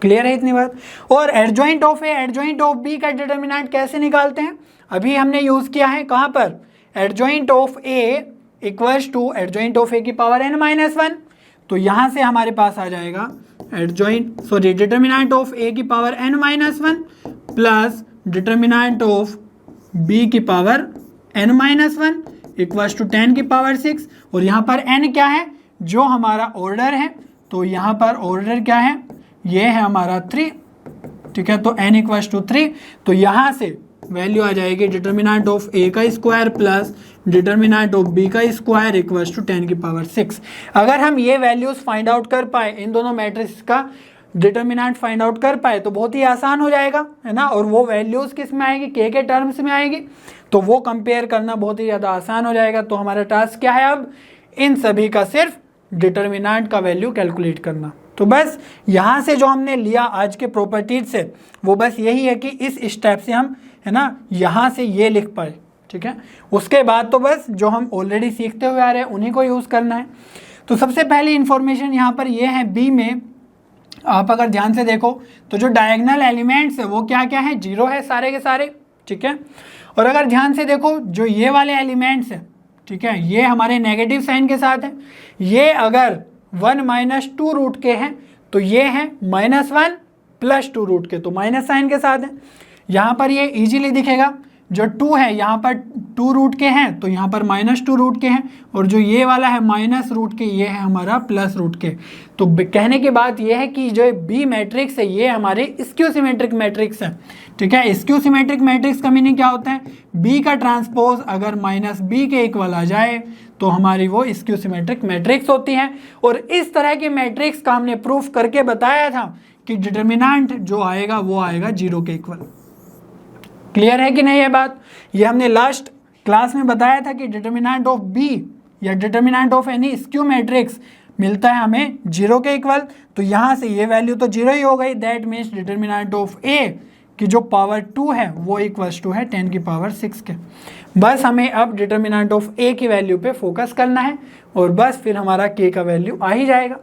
क्लियर है इतनी बात। और adjoint of A adjoint of B का डिटर्मिनेंट कैसे निकालते हैं, अभी हमने यूज़ किया है कहाँ पर, adjoint of A equals to adjoint of A की पावर n-1। तो यहाँ से हमारे पास आ जाएगा डिटर्मिनेंट ऑफ ए की power n-1 plus determinant of B की पावर n-1 इक्वल्स टू 10 की पावर 6। और यहाँ पर n क्या है, जो हमारा ऑर्डर है, तो यहाँ पर ऑर्डर क्या है, ये है हमारा 3, ठीक है। तो n इक्वल्स टू 3, तो यहाँ से वैल्यू आ जाएगी डिटर्मिनेंट ऑफ ए का square plus determinant of B का स्क्वायर इक्वल्स टू 10 की पावर 6। अगर हम ये वैल्यूज फाइंड आउट कर पाए, इन दोनों मैट्रिक्स का डिटर्मिनेंट फाइंड आउट कर पाए तो बहुत ही आसान हो जाएगा, है ना। और वो वैल्यूज किस में आएगी, के टर्म्स में आएगी, तो वो कंपेयर करना बहुत ही ज़्यादा आसान हो जाएगा। तो हमारा टास्क क्या है अब, इन सभी का सिर्फ डिटर्मिनेंट का वैल्यू कैलकुलेट करना। तो बस यहाँ से जो हमने लिया आज के प्रॉपर्टीज से वो बस यही है कि इस स्टेप से हम, है ना, यहाँ से ये लिख पाए, ठीक है। उसके बाद तो बस जो हम ऑलरेडी सीखते हुए आ रहे हैं उन्हीं को यूज़ करना है। तो सबसे पहली इन्फॉर्मेशन यहाँ पर ये है, बी में आप अगर ध्यान से देखो तो जो डायगोनल एलिमेंट्स है वो क्या क्या है, 0 है सारे के सारे, ठीक है। और अगर ध्यान से देखो जो ये वाले एलिमेंट्स हैं, ठीक है, ये हमारे नेगेटिव साइन के साथ है। ये अगर 1 माइनस 2 रूट के हैं तो ये है -1 प्लस 2 रूट के, तो माइनस साइन के साथ है। यहाँ पर ये इजीली दिखेगा, जो 2 है यहाँ पर 2 रूट के हैं तो यहाँ पर -2 रूट के हैं, और जो ये वाला है माइनस रूट के ये है हमारा प्लस रूट के। तो कहने की बात ये है कि जो बी मैट्रिक्स है ये हमारे स्क्यू सिमेट्रिक मैट्रिक्स है। ठीक है, स्क्यू सिमेट्रिक मैट्रिक्स का मीनिंग क्या होता है, बी का ट्रांसपोज अगर -b के इक्वल आ जाए तो हमारी वो स्क्यू सिमेट्रिक मैट्रिक्स होती है। और इस तरह की मैट्रिक्स का हमने प्रूफ करके बताया था कि डिटर्मिनेंट जो आएगा वो आएगा 0 के इक्वल। क्लियर है कि नहीं ये बात? ये हमने लास्ट क्लास में बताया था कि डिटर्मिनेंट ऑफ बी या determinant of any skew matrix मिलता है हमें 0 के इक्वल। तो यहाँ से ये वैल्यू तो 0 ही हो गई, that means determinant of A की जो पावर 2 है वो इक्वल्स टू है 10 की पावर 6 के। बस हमें अब डिटर्मिनेंट ऑफ ए की वैल्यू पे फोकस करना है और बस फिर हमारा के का वैल्यू आ ही जाएगा।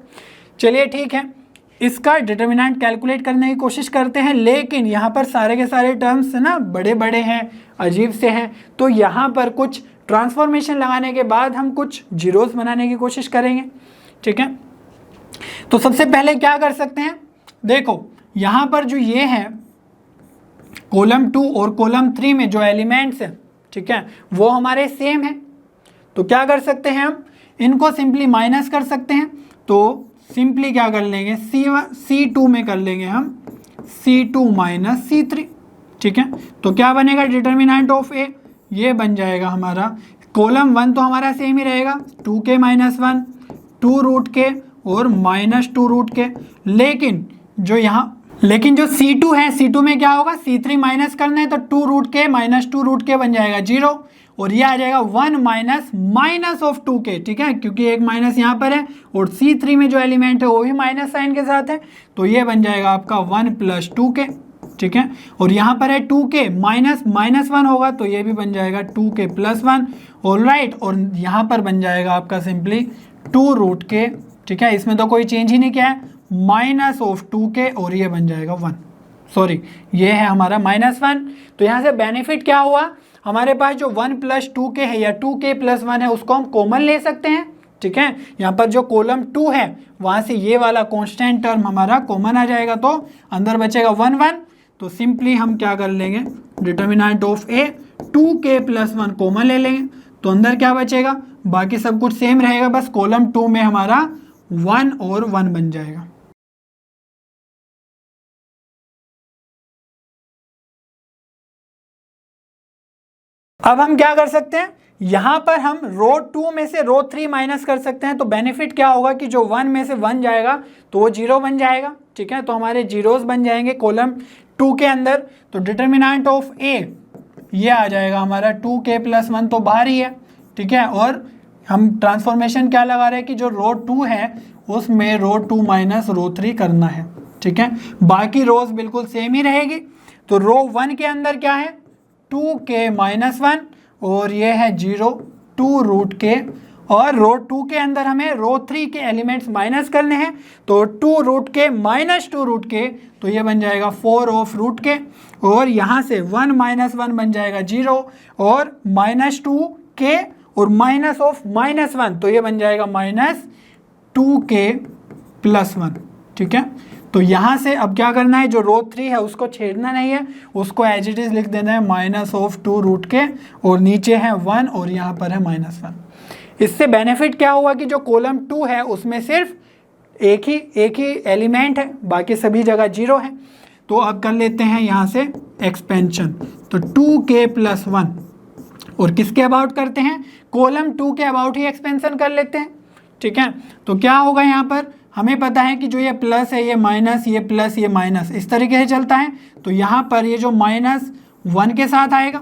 चलिए ठीक है, इसका डिटर्मिनेंट कैलकुलेट करने की कोशिश करते हैं, लेकिन यहाँ पर सारे के सारे टर्म्स ना बड़े बड़े हैं, अजीब से हैं, तो यहाँ पर कुछ ट्रांसफॉर्मेशन लगाने के बाद हम कुछ जीरोस बनाने की कोशिश करेंगे। ठीक है, तो सबसे पहले क्या कर सकते हैं, देखो यहाँ पर जो ये है कॉलम 2 और कॉलम 3 में जो एलिमेंट्स हैं, ठीक है, वो हमारे सेम हैं। तो क्या कर सकते हैं, हम इनको सिंपली माइनस कर सकते हैं। तो सिंपली क्या कर लेंगे, C2 में कर लेंगे हम C2 माइनस C3। ठीक है, तो क्या बनेगा डिटर्मिनेंट ऑफ ए, ये बन जाएगा हमारा कॉलम 1 तो हमारा सेम ही रहेगा 2k माइनस 1 2 रूट के और -2 रूट के, लेकिन जो C2 है C2 में क्या होगा, C3 माइनस करना है तो 2 रूट के -2 रूट के बन जाएगा 0, और ये आ जाएगा 1 माइनस ऑफ 2k। ठीक है, क्योंकि एक माइनस यहाँ पर है और C3 में जो एलिमेंट है वो भी माइनस साइन के साथ है, तो ये बन जाएगा आपका 1 प्लस 2k। ठीक है, और यहाँ पर है 2k -1 होगा तो ये भी बन जाएगा 2k प्लस 1। ऑल राइट, और यहाँ पर बन जाएगा आपका सिंपली 2 रूट के। ठीक है, इसमें तो कोई चेंज ही नहीं किया है, माइनस ऑफ 2k और ये बन जाएगा 1, सॉरी ये है हमारा -1। तो यहाँ से बेनिफिट क्या हुआ, हमारे पास जो 1 प्लस 2k है या 2k प्लस 1 है उसको हम कॉमन ले सकते हैं। ठीक है, यहाँ पर जो कॉलम 2 है वहाँ से ये वाला कांस्टेंट टर्म हमारा कॉमन आ जाएगा, तो अंदर बचेगा 1 1। तो सिंपली हम क्या कर लेंगे, determinant of A 2k plus 1 common ले लेंगे, तो अंदर क्या बचेगा, बाकी सब कुछ सेम रहेगा, बस कॉलम 2 में हमारा 1 और 1 बन जाएगा। अब हम क्या कर सकते हैं, यहाँ पर हम रो 2 में से रो 3 माइनस कर सकते हैं। तो बेनिफिट क्या होगा कि जो 1 में से 1 जाएगा तो वो 0 बन जाएगा। ठीक है, तो हमारे जीरोस बन जाएंगे कॉलम 2 के अंदर। तो डिटर्मिनेंट ऑफ ए ये आ जाएगा हमारा 2k प्लस 1 तो बाहर ही है। ठीक है, और हम ट्रांसफॉर्मेशन क्या लगा रहे हैं कि जो रो 2 है उसमें रो 2 माइनस रो 3 करना है। ठीक है, बाकी रोज बिल्कुल सेम ही रहेगी। तो रो 1 के अंदर क्या है 2k माइनस 1 और ये है 0 2 रूट के, और रो 2 के अंदर हमें रो 3 के एलिमेंट्स माइनस करने हैं। तो 2 रूट के माइनस 2 रूट के, तो ये बन जाएगा 4 ऑफ रूट के, और यहाँ से 1 माइनस 1 बन जाएगा 0 और -2k और माइनस ऑफ -1 तो ये बन जाएगा -2k प्लस 1। ठीक है, तो यहाँ से अब क्या करना है, जो रो 3 है उसको छेड़ना नहीं है, उसको एज इट इज लिख देना है -2 रूट के, और नीचे है 1 और यहाँ पर है -1। इससे बेनिफिट क्या हुआ कि जो कॉलम 2 है उसमें सिर्फ एक ही एलिमेंट है, बाकी सभी जगह 0 है। तो अब कर लेते हैं यहाँ से एक्सपेंशन, तो 2k प्लस 1 और किसके अबाउट करते हैं, कॉलम 2 के अबाउट ही एक्सपेंशन कर लेते हैं। ठीक है, तो क्या होगा, यहाँ पर हमें पता है कि जो ये प्लस है ये माइनस, ये प्लस ये माइनस, इस तरीके से चलता है। तो यहाँ पर ये जो -1 के साथ आएगा।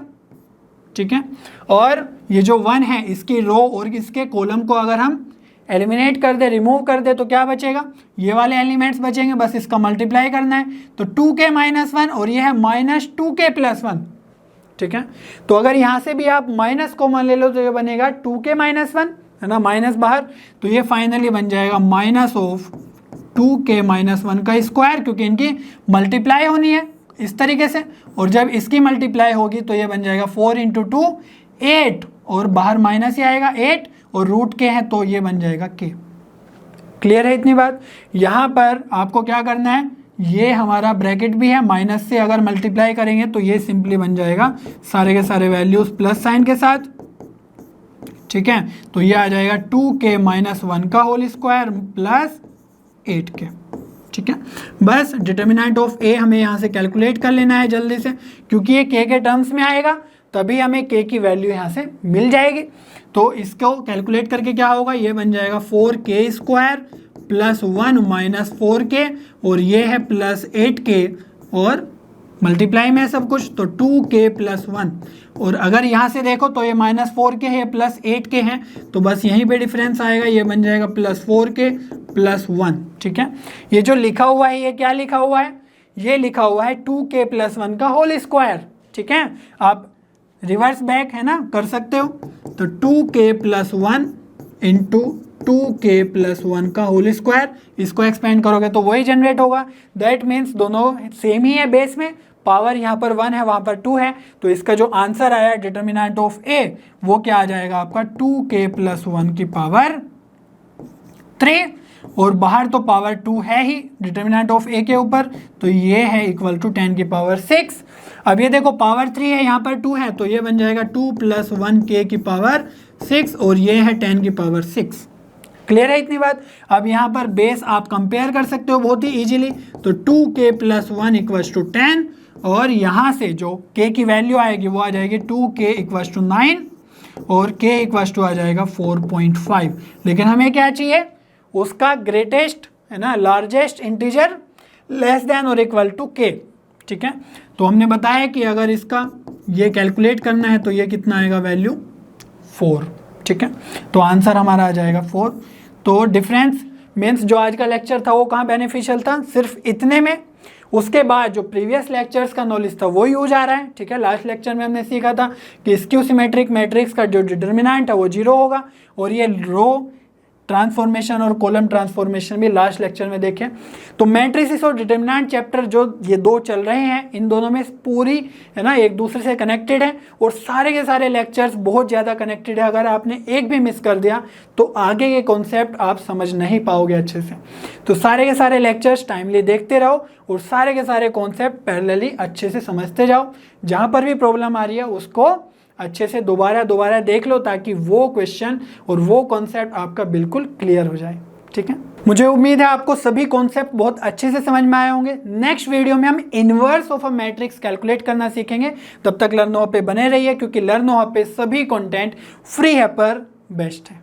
ठीक है, और ये जो 1 है इसकी रो और इसके कॉलम को अगर हम एलिमिनेट कर दे, रिमूव कर दे, तो क्या बचेगा, ये वाले एलिमेंट्स बचेंगे, बस इसका मल्टीप्लाई करना है। तो 2k माइनस 1 और ये है -2k प्लस 1। ठीक है, तो अगर यहाँ से भी आप माइनस कॉमन ले लो तो ये बनेगा 2k माइनस 1, है ना, माइनस बाहर, तो ये फाइनली बन जाएगा -2k माइनस 1 का स्क्वायर, क्योंकि इनकी मल्टीप्लाई होनी है इस तरीके से, और जब इसकी मल्टीप्लाई होगी तो ये बन जाएगा 4 × 2 8 और बाहर माइनस ही आएगा 8 और रूट के है तो ये बन जाएगा k। क्लियर है इतनी बात। यहाँ पर आपको क्या करना है, ये हमारा ब्रैकेट भी है, माइनस से अगर मल्टीप्लाई करेंगे तो ये सिंपली बन जाएगा सारे के सारे वैल्यूज प्लस साइन के साथ, ठीक है। तो ये आ जाएगा 2k - 1 का होल स्क्वायर प्लस 8k, ठीक है। बस डिटर्मिनेंट ऑफ a हमें यहाँ से कैलकुलेट कर लेना है जल्दी से, क्योंकि ये k के टर्म्स में आएगा तभी हमें k की वैल्यू यहाँ से मिल जाएगी। तो इसको कैलकुलेट करके क्या होगा, ये बन जाएगा 4k² प्लस 1 - 4k और ये है प्लस 8k और मल्टीप्लाई में है सब कुछ, तो 2k + 1। और अगर यहाँ से देखो तो ये -4k है प्लस 8k है, तो बस यहीं पे डिफरेंस आएगा, ये बन जाएगा प्लस 4k + 1, ठीक है। ये जो लिखा हुआ है ये क्या लिखा हुआ है, ये लिखा हुआ है 2k + 1 का होल स्क्वायर, ठीक है। आप रिवर्स बैक है ना कर सकते हो, तो 2k + 1 इंटू 2k + 1 का होल स्क्वायर, इसको एक्सपेंड करोगे तो वही जनरेट होगा। दैट मीन्स दोनों सेम ही है बेस में, पावर यहाँ पर 1 है वहाँ पर 2 है, तो इसका जो आंसर आया डिटर्मिनेंट ऑफ a वो क्या आ जाएगा आपका 2k + 1 की पावर 3, और बाहर तो पावर 2 है ही डिटर्मिनेंट ऑफ a के ऊपर, तो ये है इक्वल टू 10 की पावर 6। अब ये देखो पावर 3 है यहाँ पर 2 है, तो ये बन जाएगा 2 + 1k की पावर 6 और ये है 10 की पावर 6। क्लियर है इतनी बात। अब यहाँ पर बेस आप कंपेयर कर सकते हो बहुत ही इजीली, तो 2k + 1 = 10 और यहाँ से जो k की वैल्यू आएगी वो आ जाएगी 2k = 9 और k = आ जाएगा 4.5। लेकिन हमें क्या चाहिए, उसका ग्रेटेस्ट है ना लार्जेस्ट इंटीजर लेस देन और इक्वल टू k, ठीक है। तो हमने बताया कि अगर इसका ये कैलकुलेट करना है तो ये कितना आएगा वैल्यू 4, ठीक है। तो आंसर हमारा आ जाएगा 4। तो डिफरेंस मीन्स जो आज का लेक्चर था वो कहाँ बेनिफिशियल था, सिर्फ इतने में। उसके बाद जो प्रीवियस लेक्चर्स का नॉलेज था वो यूज आ रहा है, ठीक है। लास्ट लेक्चर में हमने सीखा था कि स्क्यू सिमेट्रिक मैट्रिक्स का जो डिटर्मिनेंट है वो 0 होगा, और ये रो ट्रांसफॉर्मेशन और कॉलम ट्रांसफॉर्मेशन भी लास्ट लेक्चर में देखें। तो मैट्रिसेस और डिटर्मिनेंट चैप्टर जो ये दो चल रहे हैं, इन दोनों में पूरी है ना एक दूसरे से कनेक्टेड है, और सारे के सारे लेक्चर्स बहुत ज़्यादा कनेक्टेड है। अगर आपने एक भी मिस कर दिया तो आगे के कॉन्सेप्ट आप समझ नहीं पाओगे अच्छे से। तो सारे के सारे लेक्चर्स टाइमली देखते रहो और सारे के सारे कॉन्सेप्ट पैरेलली अच्छे से समझते जाओ। जहाँ पर भी प्रॉब्लम आ रही है उसको अच्छे से दोबारा देख लो, ताकि वो क्वेश्चन और वो कॉन्सेप्ट आपका बिल्कुल क्लियर हो जाए, ठीक है। मुझे उम्मीद है आपको सभी कॉन्सेप्ट बहुत अच्छे से समझ में आए होंगे। नेक्स्ट वीडियो में हम inverse of a matrix calculate करना सीखेंगे। तब तक लर्नो हब पे बने रहिए, क्योंकि लर्नो हब पे सभी कंटेंट फ्री है पर बेस्ट है।